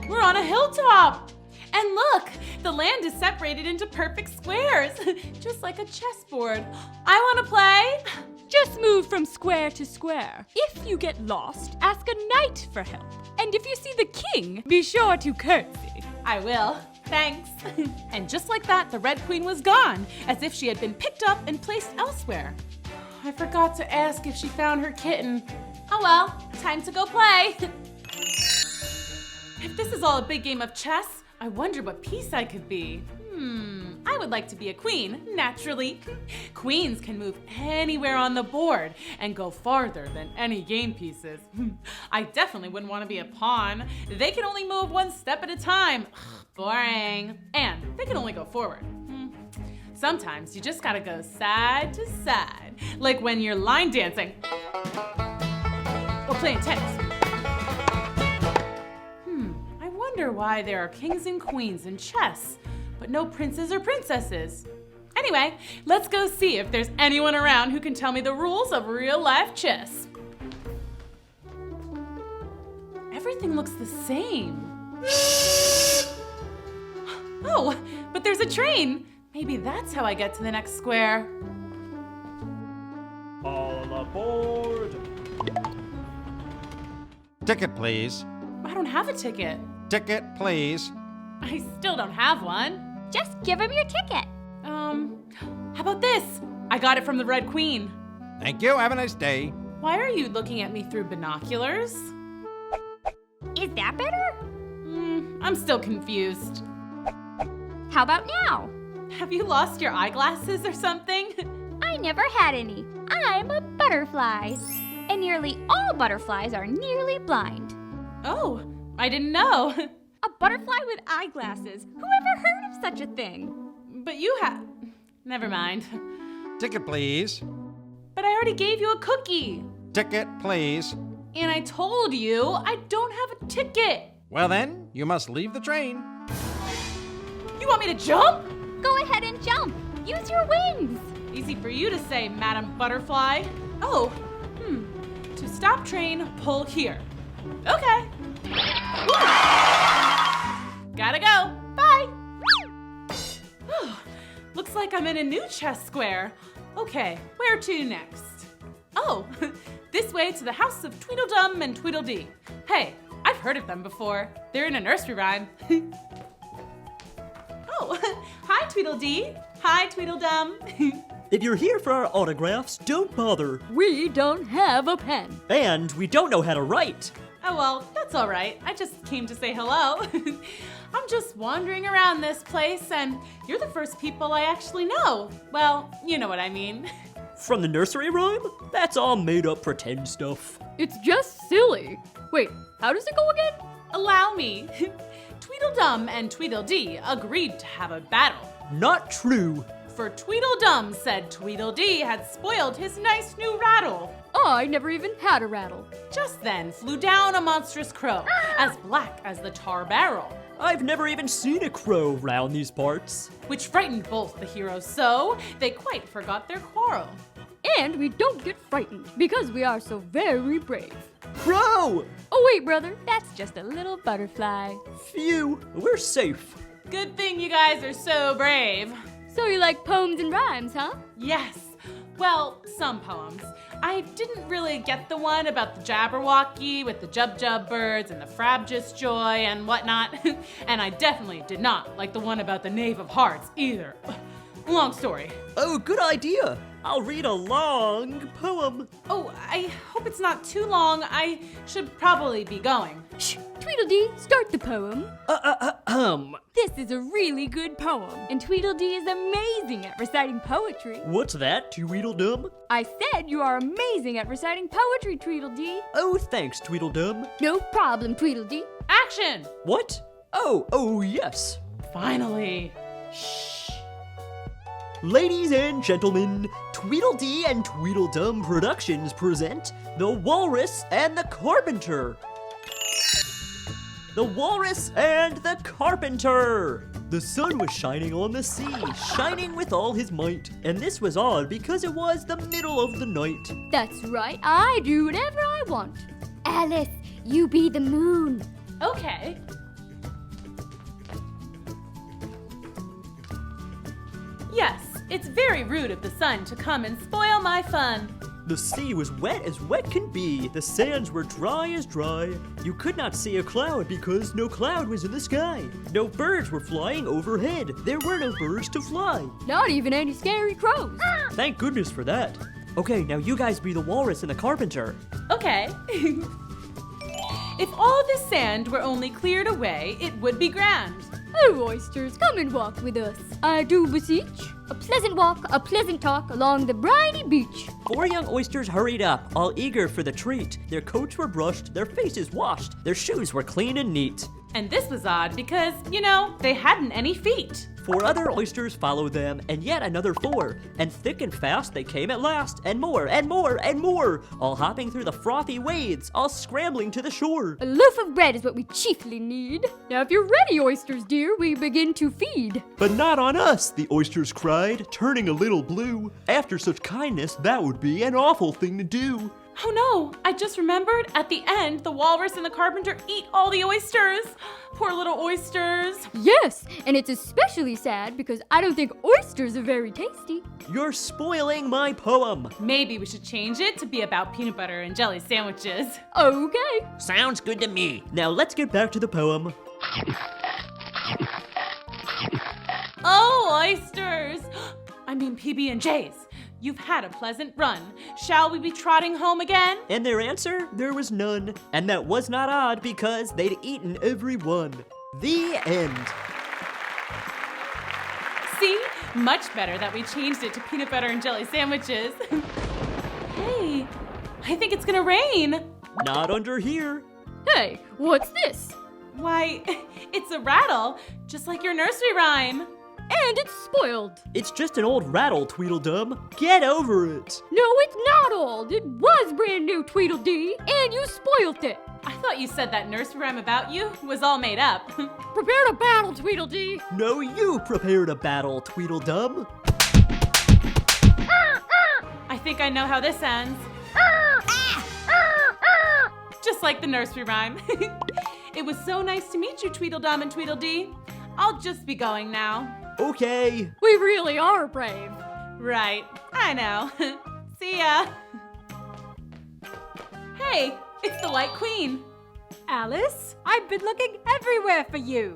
we're on a hilltop. And look, the land is separated into perfect squares, just like a chessboard. I want to play. Just move from square to square. If you get lost, ask a knight for help. And if you see the king, be sure to curtsy. I will. Thanks. And just like that, the Red Queen was gone, as if she had been picked up and placed elsewhere. I forgot to ask if she found her kitten. Oh well, time to go play. If this is all a big game of chess, I wonder what piece I could be. I would like to be a queen, naturally. Queens can move anywhere on the board and go farther than any game pieces. I definitely wouldn't want to be a pawn. They can only move one step at a time. Boring. And they can only go forward. Sometimes you just gotta go side to side, like when you're line dancing or playing tennis. I wonder why there are kings and queens in chess, but no princes or princesses. Anyway, let's go see if there's anyone around who can tell me the rules of real-life chess. Everything looks the same. Oh, but there's a train. Maybe that's how I get to the next square. All aboard! Ticket, please. I don't have a ticket. Ticket, please. I still don't have one. Just give him your ticket. How about this? I got it from the Red Queen. Thank you. Have a nice day. Why are you looking at me through binoculars? Is that better? I'm still confused. How about now? Have you lost your eyeglasses or something? I never had any. I'm a butterfly. And nearly all butterflies are nearly blind. Oh, I didn't know. A butterfly with eyeglasses. Who ever heard of such a thing? But you have... Never mind. Ticket, please. But I already gave you a cookie. Ticket, please. And I told you I don't have a ticket. Well then, you must leave the train. You want me to jump? Go ahead and jump. Use your wings. Easy for you to say, Madam Butterfly. Oh, To stop train, pull here. Okay. Gotta go. Bye. Looks like I'm in a new chess square. Okay, where to next? Oh, this way to the house of Tweedledum and Tweedledee. Hey, I've heard of them before. They're in a nursery rhyme. Oh, hi Tweedledee. Hi Tweedledum. If you're here for our autographs, don't bother. We don't have a pen. And we don't know how to write. Oh, well, that's all right. I just came to say hello. I'm just wandering around this place, and you're the first people I actually know. Well, you know what I mean. From the nursery rhyme? That's all made up pretend stuff. It's just silly. Wait, how does it go again? Allow me. Tweedledum and Tweedledee agreed to have a battle. Not true. For Tweedledum said Tweedledee had spoiled his nice new rattle. Oh, I never even had a rattle. Just then flew down a monstrous crow, as black as the tar barrel. I've never even seen a crow round these parts. Which frightened both the heroes so, they quite forgot their quarrel. And we don't get frightened, because we are so very brave. Crow! Oh wait, brother, that's just a little butterfly. Phew, we're safe. Good thing you guys are so brave. So you like poems and rhymes, huh? Yes. Well, some poems. I didn't really get the one about the Jabberwocky with the Jub birds and the Frabjous Joy and whatnot. And I definitely did not like the one about the Knave of Hearts either. Long story. Oh, good idea. I'll read a long poem. Oh, I hope it's not too long. I should probably be going. Shh, Tweedledee, start the poem. This is a really good poem, and Tweedledee is amazing at reciting poetry. What's that, Tweedledum? I said you are amazing at reciting poetry, Tweedledee. Oh, thanks, Tweedledum. No problem, Tweedledee. Action! What? Oh, yes. Finally. Shh. Ladies and gentlemen, Tweedledee and Tweedledum Productions present The Walrus and the Carpenter. The Walrus and the Carpenter! The sun was shining on the sea, shining with all his might. And this was odd because it was the middle of the night. That's right, I do whatever I want. Alice, you be the moon. Okay. Yes, it's very rude of the sun to come and spoil my fun. The sea was wet as wet can be. The sands were dry as dry. You could not see a cloud because no cloud was in the sky. No birds were flying overhead. There were no birds to fly. Not even any scary crows. Thank goodness for that. Okay, now you guys be the walrus and the carpenter. Okay. If all this sand were only cleared away, it would be grand. Oh, oysters, come and walk with us. I do beseech. A pleasant walk, a pleasant talk along the briny beach. 4 young oysters hurried up, all eager for the treat. Their coats were brushed, their faces washed, their shoes were clean and neat. And this was odd because, they hadn't any feet. 4 other oysters followed them, and yet another 4. And thick and fast they came at last, and more, and more, and more, all hopping through the frothy waves, all scrambling to the shore. A loaf of bread is what we chiefly need. Now if you're ready, oysters dear, we begin to feed. But not on us, the oysters cried, turning a little blue. After such kindness, that would be an awful thing to do. Oh no, I just remembered at the end, the walrus and the carpenter eat all the oysters. Poor little oysters. Yes, and it's especially sad because I don't think oysters are very tasty. You're spoiling my poem. Maybe we should change it to be about peanut butter and jelly sandwiches. Okay. Sounds good to me. Now let's get back to the poem. Oh, oysters. I mean PB&Js. You've had a pleasant run. Shall we be trotting home again? And their answer? There was none. And that was not odd because they'd eaten every one. The end. See? Much better that we changed it to peanut butter and jelly sandwiches. Hey, I think it's gonna rain. Not under here. Hey, what's this? Why, it's a rattle, just like your nursery rhyme. And it's spoiled. It's just an old rattle, Tweedledum. Get over it. No, it's not old. It was brand new, Tweedledee, and you spoiled it. I thought you said that nursery rhyme about you was all made up. Prepare to battle, Tweedledee. No, you prepared a battle, Tweedledum. I think I know how this ends. Just like the nursery rhyme. It was so nice to meet you, Tweedledum and Tweedledee. I'll just be going now. Okay. We really are brave. Right, I know. See ya. Hey, it's the White Queen. Alice, I've been looking everywhere for you.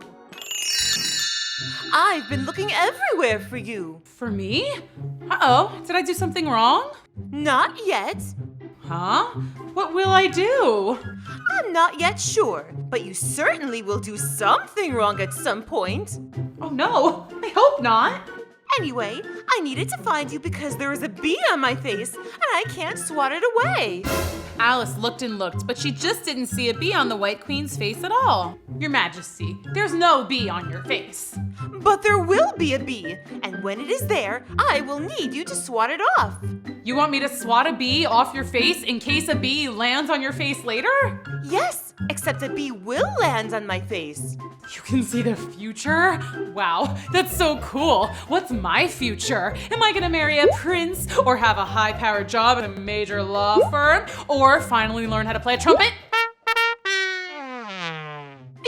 I've been looking everywhere for you. For me? Uh-oh, did I do something wrong? Not yet. Huh? What will I do? I'm not yet sure, but you certainly will do something wrong at some point. Oh no, I hope not. Anyway, I needed to find you because there is a bee on my face and I can't swat it away. Alice looked and looked, but she just didn't see a bee on the White Queen's face at all. Your Majesty, there's no bee on your face. But there will be a bee, and when it is there, I will need you to swat it off. You want me to swat a bee off your face in case a bee lands on your face later? Yes, except a bee will land on my face. You can see the future? Wow, that's so cool. What's my future? Am I gonna marry a prince, or have a high-powered job at a major law firm, or finally learn how to play a trumpet?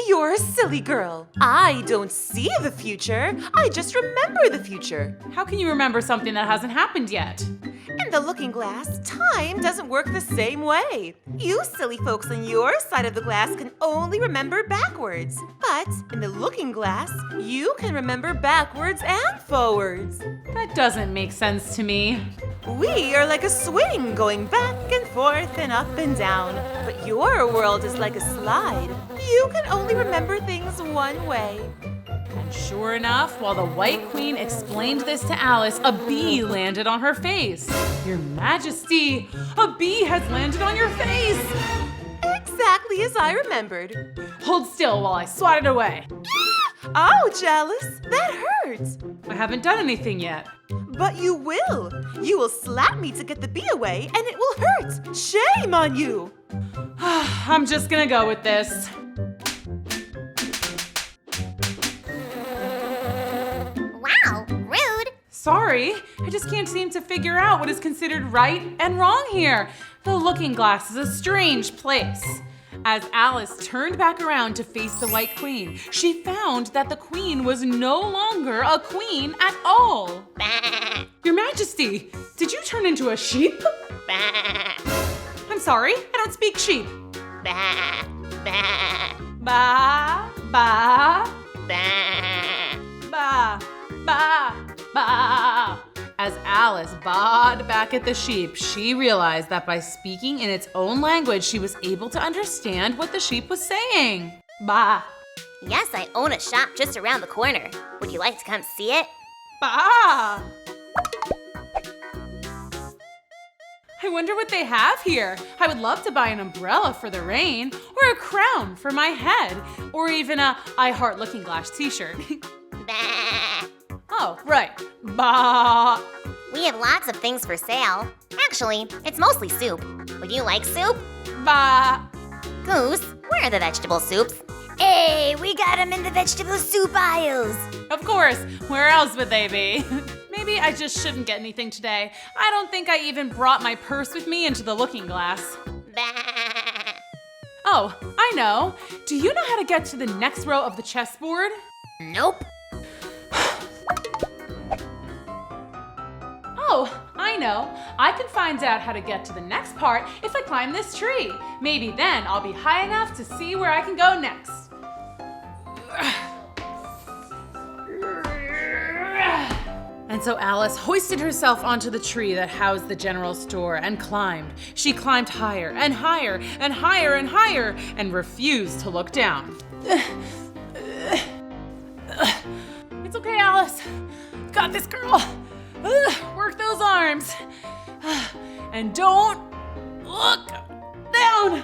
You're a silly girl. I don't see the future. I just remember the future. How can you remember something that hasn't happened yet? In the looking glass, time doesn't work the same way. You silly folks on your side of the glass can only remember backwards. But in the looking glass, you can remember backwards and forwards. That doesn't make sense to me. We are like a swing going back and forth and up and down. But your world is like a slide. You can only remember things one way. And sure enough, while the White Queen explained this to Alice, a bee landed on her face. Your Majesty, a bee has landed on your face! Exactly as I remembered. Hold still while I swat it away. Ouch, Alice! That hurts! I haven't done anything yet. But you will! You will slap me to get the bee away, and it will hurt! Shame on you! I'm just gonna go with this. Wow, rude. Sorry, I just can't seem to figure out what is considered right and wrong here. The looking glass is a strange place. As Alice turned back around to face the White Queen, she found that the Queen was no longer a queen at all. Bah. Your Majesty, did you turn into a sheep? Bah. I'm sorry, I don't speak sheep. Bah. Bah. Ba, ba, Bah. ba, ba, ba. As Alice bawed back at the sheep, she realized that by speaking in its own language, she was able to understand what the sheep was saying. Ba. Yes, I own a shop just around the corner. Would you like to come see it? Bah! I wonder what they have here. I would love to buy an umbrella for the rain, or a crown for my head, or even a I Heart Looking Glass t-shirt. Oh, right. Bah! We have lots of things for sale. Actually, it's mostly soup. Would you like soup? Bah! Goose, where are the vegetable soups? Hey, we got them in the vegetable soup aisles. Of course, where else would they be? Maybe I just shouldn't get anything today. I don't think I even brought my purse with me into the looking glass. Bah. Oh, I know. Do you know how to get to the next row of the chessboard? Nope. Oh, I know. I can find out how to get to the next part if I climb this tree. Maybe then I'll be high enough to see where I can go next. And so Alice hoisted herself onto the tree that housed the general store and climbed. She climbed higher and higher and higher and higher and refused to look down. It's okay, Alice. You got this, girl. Work those arms. And don't look down.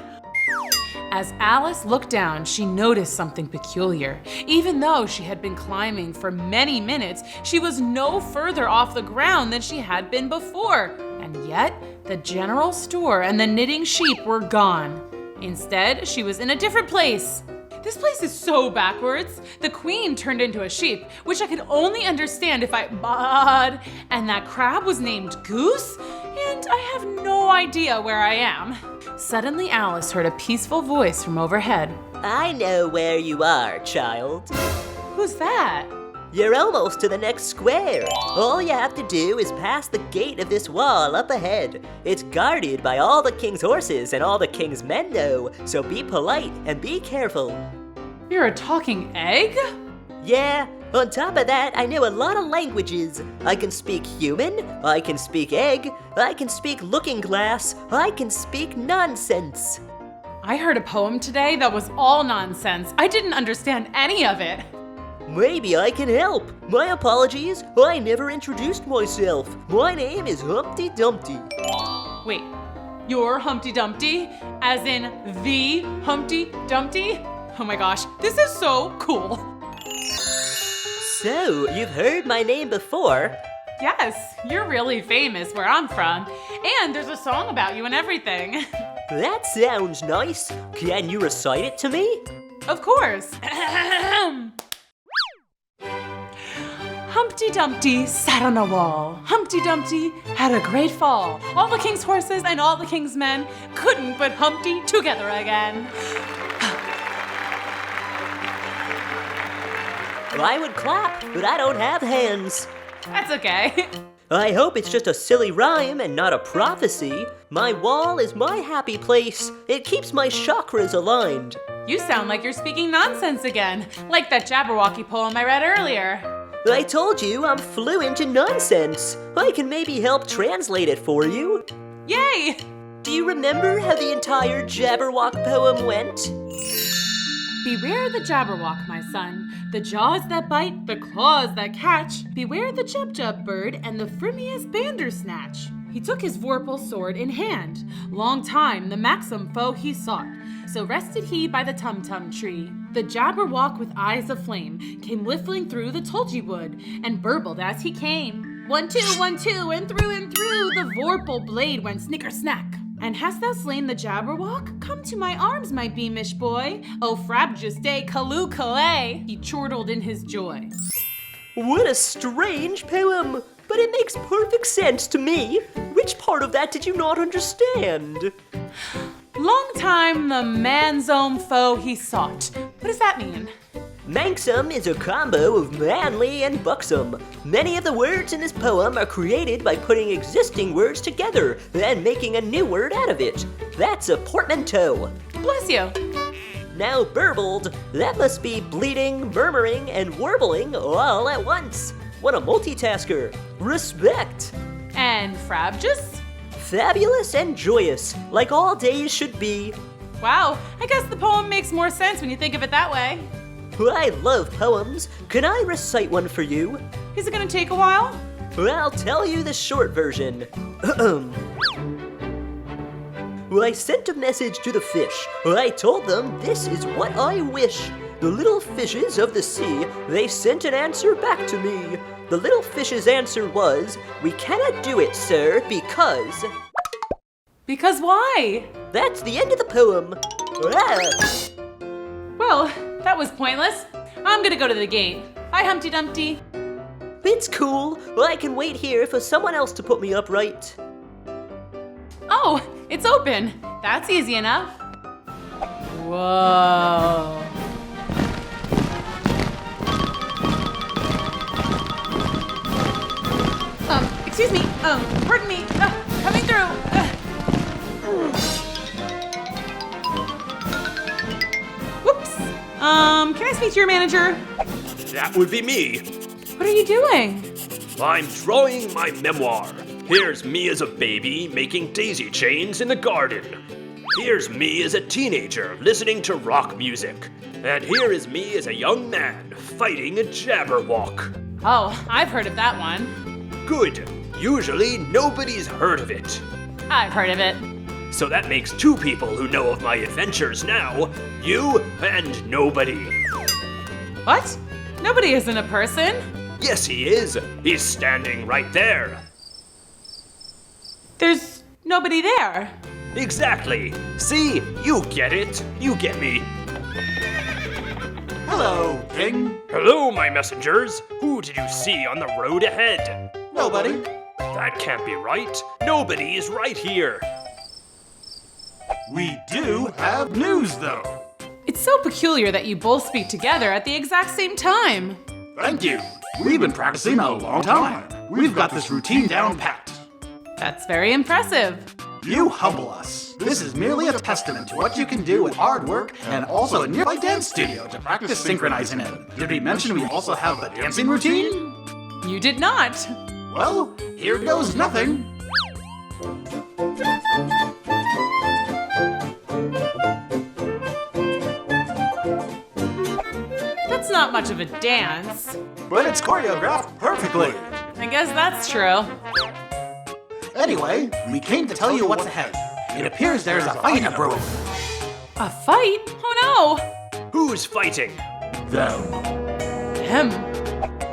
As Alice looked down, she noticed something peculiar. Even though she had been climbing for many minutes, she was no further off the ground than she had been before. And yet, the general store and the knitting sheep were gone. Instead, she was in a different place. This place is so backwards. The queen turned into a sheep, which I could only understand if I bawed, and that crab was named Goose, and I have no idea where I am. Suddenly, Alice heard a peaceful voice from overhead. I know where you are, child. Who's that? You're almost to the next square. All you have to do is pass the gate of this wall up ahead. It's guarded by all the king's horses and all the king's men know, so be polite and be careful. You're a talking egg? Yeah, on top of that, I know a lot of languages. I can speak human, I can speak egg, I can speak looking glass, I can speak nonsense. I heard a poem today that was all nonsense. I didn't understand any of it. Maybe I can help. My apologies, I never introduced myself. My name is Humpty Dumpty. Wait, you're Humpty Dumpty? As in the Humpty Dumpty? Oh my gosh, this is so cool. So, you've heard my name before. Yes, you're really famous where I'm from. And there's a song about you and everything. That sounds nice. Can you recite it to me? Of course. Humpty Dumpty sat on a wall. Humpty Dumpty had a great fall. All the king's horses and all the king's men couldn't put Humpty together again. I would clap, but I don't have hands. That's okay. I hope it's just a silly rhyme and not a prophecy. My wall is my happy place. It keeps my chakras aligned. You sound like you're speaking nonsense again, like that Jabberwocky poem I read earlier. I told you I'm fluent in nonsense. I can maybe help translate it for you. Yay! Do you remember how the entire Jabberwock poem went? Beware the Jabberwock, my son. The jaws that bite, the claws that catch. Beware the Jub-Jub bird and the Frimius Bandersnatch. He took his vorpal sword in hand. Long time the maxim foe he sought. So rested he by the Tum-Tum tree. The Jabberwock with eyes of flame came whiffling through the tulgey wood and burbled as he came. 1, 2, 1, 2, and through the vorpal blade went snicker-snack. And hast thou slain the Jabberwock? Come to my arms, my beamish boy. Oh, frabjous day, Calloo-Calais, he chortled in his joy. What a strange poem, but it makes perfect sense to me. Which part of that did you not understand? Long time the man's own foe he sought. What does that mean? Manxome is a combo of manly and buxom. Many of the words in this poem are created by putting existing words together and making a new word out of it. That's a portmanteau. Bless you. Now burbled, that must be bleating, murmuring, and warbling all at once. What a multitasker. Respect. And frabjous? Fabulous and joyous, like all days should be. Wow, I guess the poem makes more sense when you think of it that way. I love poems. Can I recite one for you? Is it gonna take a while? I'll tell you the short version. I sent a message to the fish. I told them this is what I wish. The little fishes of the sea, they sent an answer back to me. The little fish's answer was, we cannot do it, sir, because... Because why? That's the end of the poem. Well, that was pointless. I'm gonna go to the gate. Bye, Humpty Dumpty. It's cool. I can wait here for someone else to put me upright. Oh, it's open. That's easy enough. Whoa. Excuse me. Pardon me. Coming through. Whoops. Can I speak to your manager? That would be me. What are you doing? I'm drawing my memoir. Here's me as a baby making daisy chains in the garden. Here's me as a teenager listening to rock music. And here is me as a young man fighting a jabberwock. Oh, I've heard of that one. Good. Usually nobody's heard of it. I've heard of it. So that makes two people who know of my adventures now. You and nobody. What? Nobody isn't a person. Yes, he is. He's standing right there. There's nobody there. Exactly. See? You get it. You get me. Hello, King. Hello, my messengers. Who did you see on the road ahead? Nobody. That can't be right. Nobody is right here. We do have news, though. It's so peculiar that you both speak together at the exact same time. Thank you. We've been practicing a long time. We've got this routine down pat. That's very impressive. You humble us. This is merely a testament to what you can do with hard work and also a nearby dance studio to practice synchronizing in. Did we mention we also have the dancing routine? You did not. Well, here goes nothing. That's not much of a dance. But it's choreographed perfectly. I guess that's true. Anyway, we came to tell you what's ahead. It appears there's a fight brewing. A fight? Oh no! Who's fighting? Them. Them?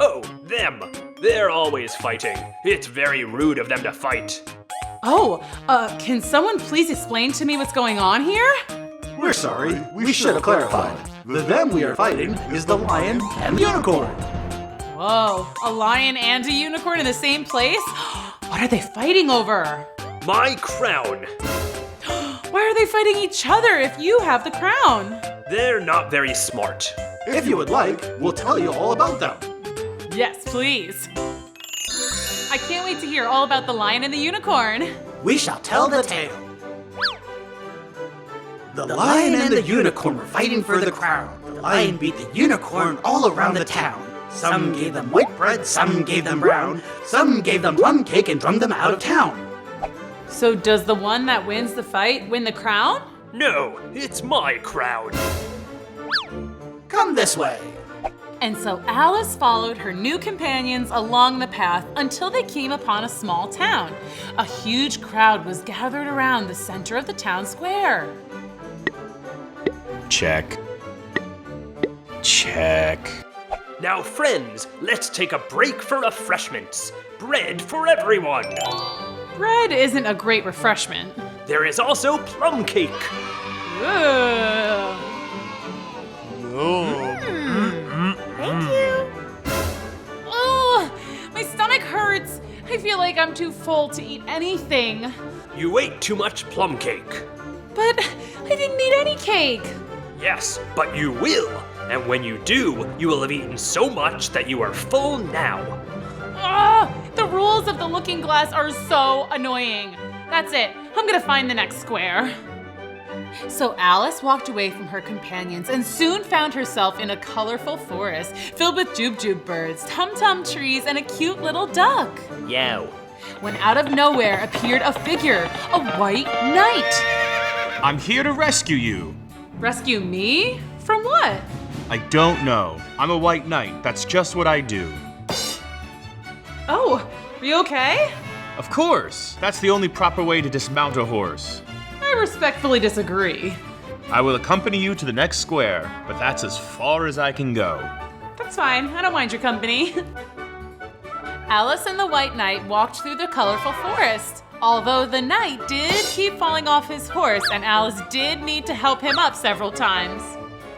Oh, them. They're always fighting. It's very rude of them to fight. Oh, can someone please explain to me what's going on here? We're sorry, we should have clarified. The them we are fighting is the lion and the unicorn. Whoa, a lion and a unicorn in the same place? What are they fighting over? My crown. Why are they fighting each other if you have the crown? They're not very smart. If you would like, we'll tell you all about them. Yes, please. I can't wait to hear all about the lion and the unicorn. We shall tell the tale. The lion and the unicorn were fighting for the crown. The lion beat the unicorn all around the town. Some gave them white bread, some gave them brown. Some gave them plum cake and drummed them out of town. So does the one that wins the fight win the crown? No, it's my crown. Come this way. And so Alice followed her new companions along the path until they came upon a small town. A huge crowd was gathered around the center of the town square. Check. Check. Now, friends, let's take a break for refreshments. Bread for everyone. Bread isn't a great refreshment. There is also plum cake. Ugh. Thank you. Oh, my stomach hurts. I feel like I'm too full to eat anything. You ate too much plum cake. But I didn't eat any cake. Yes, but you will. And when you do, you will have eaten so much that you are full now. The rules of the looking glass are so annoying. That's it. I'm gonna find the next square. So Alice walked away from her companions and soon found herself in a colorful forest filled with jubjub birds, tum-tum trees, and a cute little duck. Yo. When out of nowhere appeared a figure, a white knight. I'm here to rescue you. Rescue me? From what? I don't know. I'm a white knight. That's just what I do. Oh, are you okay? Of course. That's the only proper way to dismount a horse. I respectfully disagree. I will accompany you to the next square, but that's as far as I can go. That's fine. I don't mind your company. Alice and the White Knight walked through the colorful forest. Although the knight did keep falling off his horse, and Alice did need to help him up several times.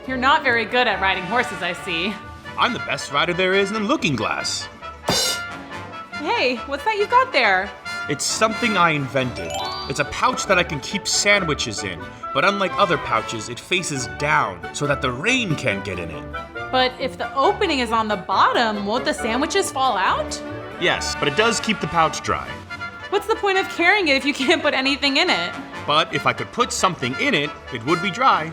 You're not very good at riding horses, I see. I'm the best rider there is in the looking glass. Hey, what's that you've got there? It's something I invented. It's a pouch that I can keep sandwiches in, but unlike other pouches, it faces down so that the rain can't get in it. But if the opening is on the bottom, won't the sandwiches fall out? Yes, but it does keep the pouch dry. What's the point of carrying it if you can't put anything in it? But if I could put something in it, it would be dry.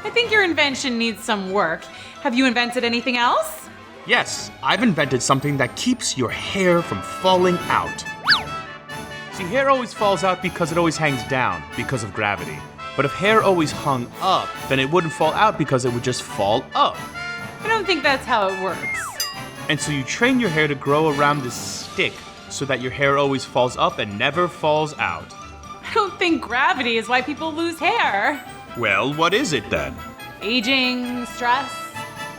I think your invention needs some work. Have you invented anything else? Yes, I've invented something that keeps your hair from falling out. See, hair always falls out because it always hangs down because of gravity. But if hair always hung up, then it wouldn't fall out because it would just fall up. I don't think that's how it works. And so you train your hair to grow around this stick so that your hair always falls up and never falls out. I don't think gravity is why people lose hair. Well, what is it then? Aging, stress.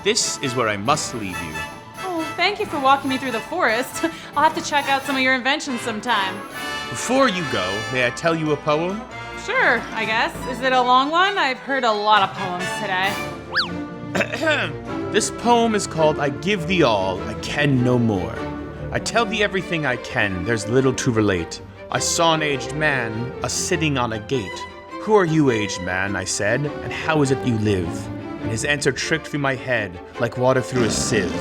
This is where I must leave you. Oh, thank you for walking me through the forest. I'll have to check out some of your inventions sometime. Before you go, may I tell you a poem? Sure, I guess. Is it a long one? I've heard a lot of poems today. This poem is called I Give Thee All, I Can No More. I tell thee everything I can, there's little to relate. I saw an aged man, a-sitting on a gate. Who are you, aged man, I said, and how is it you live? And his answer tricked through my head, like water through a sieve.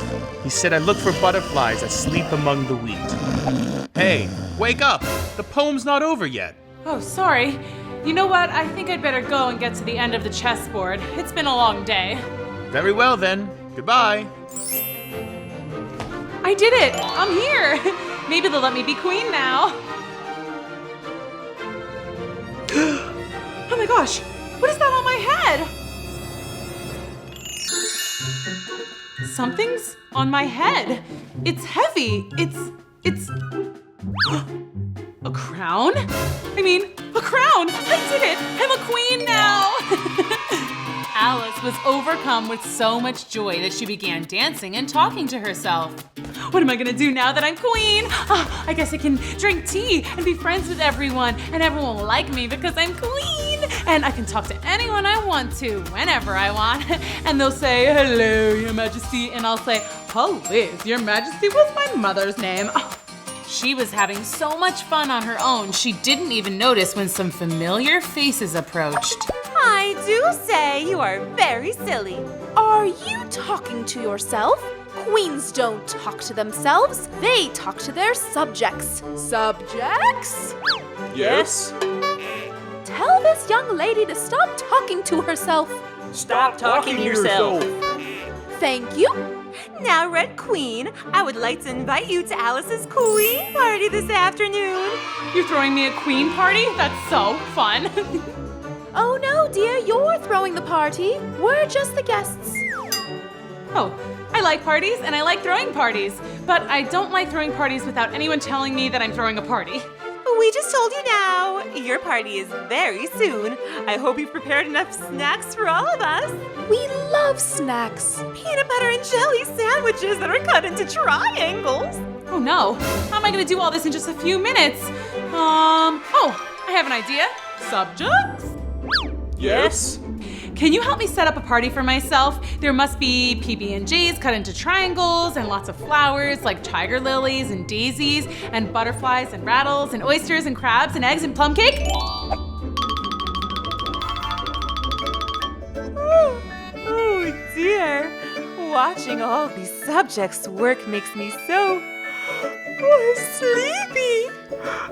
He said, I look for butterflies that sleep among the wheat. Hey, wake up! The poem's not over yet. Oh, sorry. You know what? I think I'd better go and get to the end of the chessboard. It's been a long day. Very well then. Goodbye. I did it! I'm here! Maybe they'll let me be queen now. Oh my gosh! What is that on my head? Something's on my head. It's heavy. It's... A crown? I mean, a crown! I did it! I'm a queen now! Alice was overcome with so much joy that she began dancing and talking to herself. What am I gonna do now that I'm queen? Oh, I guess I can drink tea and be friends with everyone, and everyone will like me because I'm queen. And I can talk to anyone I want to, whenever I want. And they'll say, hello, your majesty. And I'll say, oh, Liz, your majesty was my mother's name. Oh. She was having so much fun on her own, she didn't even notice when some familiar faces approached. I do say you are very silly. Are you talking to yourself? Queens don't talk to themselves. They talk to their subjects. Subjects? Yes? Tell this young lady to stop talking to herself. Stop talking to yourself. Thank you. Now, Red Queen, I would like to invite you to Alice's queen party this afternoon. You're throwing me a queen party? That's so fun. Oh no, dear, you're throwing the party. We're just the guests. Oh, I like parties and I like throwing parties, but I don't like throwing parties without anyone telling me that I'm throwing a party. We just told you now. Your party is very soon. I hope you've prepared enough snacks for all of us. We love snacks. Peanut butter and jelly sandwiches that are cut into triangles. Oh no, how am I gonna do all this in just a few minutes? Oh, I have an idea. Subjects? Yes? Can you help me set up a party for myself? There must be PB&Js cut into triangles and lots of flowers like tiger lilies and daisies and butterflies and rattles and oysters and crabs and eggs and plum cake. Oh dear. Watching all these subjects work makes me so sleepy.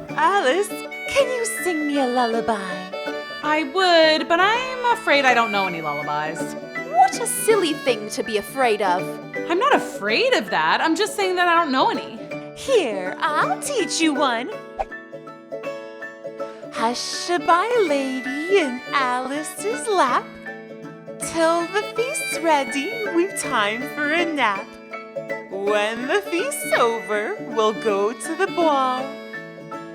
Alice, can you sing me a lullaby? I would, but I'm afraid I don't know any lullabies. What a silly thing to be afraid of. I'm not afraid of that. I'm just saying that I don't know any. Here, I'll teach you one. Hush-a-bye, lady, in Alice's lap. Till the feast's ready, we've time for a nap. When the feast's over, we'll go to the ball.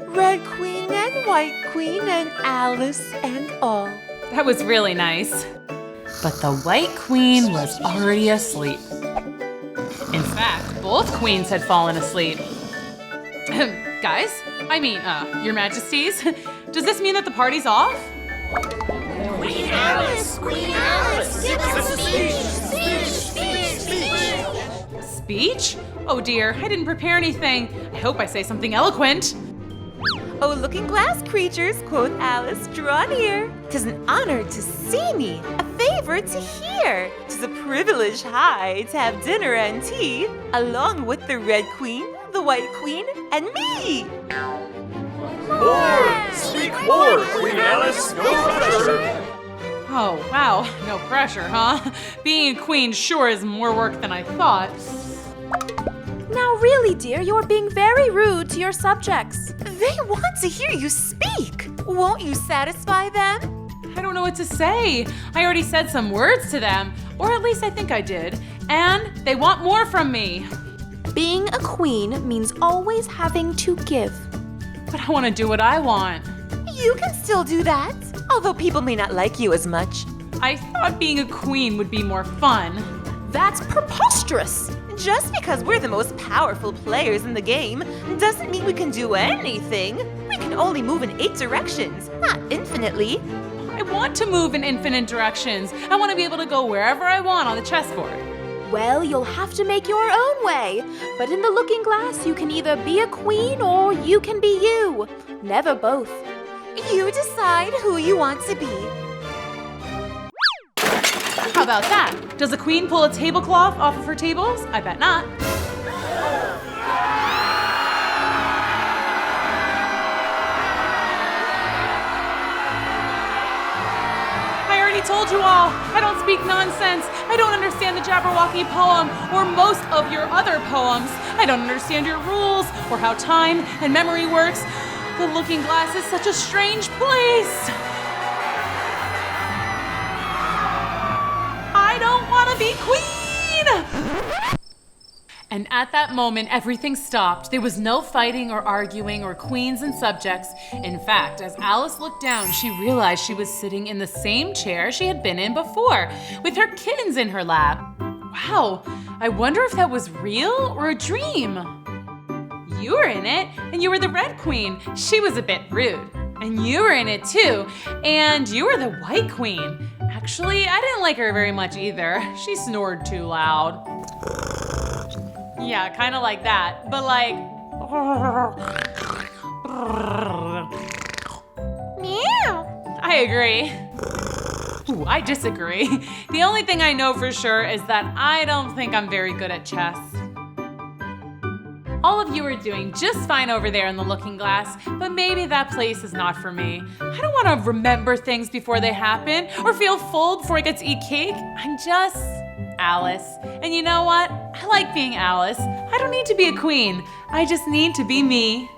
Red Queen and White Queen and Alice and all. That was really nice. But the White Queen was already asleep. In fact, both queens had fallen asleep. Guys, Your Majesties, does this mean that the party's off? Queen Alice! Queen Alice! Give us a speech! Speech? Oh dear, I didn't prepare anything. I hope I say something eloquent. Oh, looking glass creatures, quoth Alice, draw near. 'Tis an honor to see me, a favor to hear. 'Tis a privilege high to have dinner and tea, along with the Red Queen, the White Queen, and me. More! Speak more, Queen Alice, no pressure! Oh, wow, no pressure, huh? Being a queen sure is more work than I thought. Now really, dear, you're being very rude to your subjects. They want to hear you speak. Won't you satisfy them? I don't know what to say. I already said some words to them, or at least I think I did, and they want more from me. Being a queen means always having to give. But I want to do what I want. You can still do that, although people may not like you as much. I thought being a queen would be more fun. That's preposterous. Just because we're the most powerful players in the game doesn't mean we can do anything. We can only move in 8 directions, not infinitely. I want to move in infinite directions. I want to be able to go wherever I want on the chessboard. Well, you'll have to make your own way. But in the looking glass, you can either be a queen or you can be you. Never both. You decide who you want to be. How about that? Does a queen pull a tablecloth off of her tables? I bet not. I already told you all, I don't speak nonsense. I don't understand the Jabberwocky poem or most of your other poems. I don't understand your rules or how time and memory works. The looking glass is such a strange place. I don't want to be queen! And at that moment, everything stopped. There was no fighting or arguing or queens and subjects. In fact, as Alice looked down, she realized she was sitting in the same chair she had been in before, with her kittens in her lap. Wow, I wonder if that was real or a dream. You were in it, and you were the Red Queen. She was a bit rude. And you were in it too, and you were the White Queen. Actually, I didn't like her very much either. She snored too loud. Yeah, kind of like that, but like... Meow. I agree. Ooh, I disagree. The only thing I know for sure is that I don't think I'm very good at chess. All of you are doing just fine over there in the looking glass, but maybe that place is not for me. I don't want to remember things before they happen or feel full before I get to eat cake. I'm just Alice. And you know what? I like being Alice. I don't need to be a queen. I just need to be me.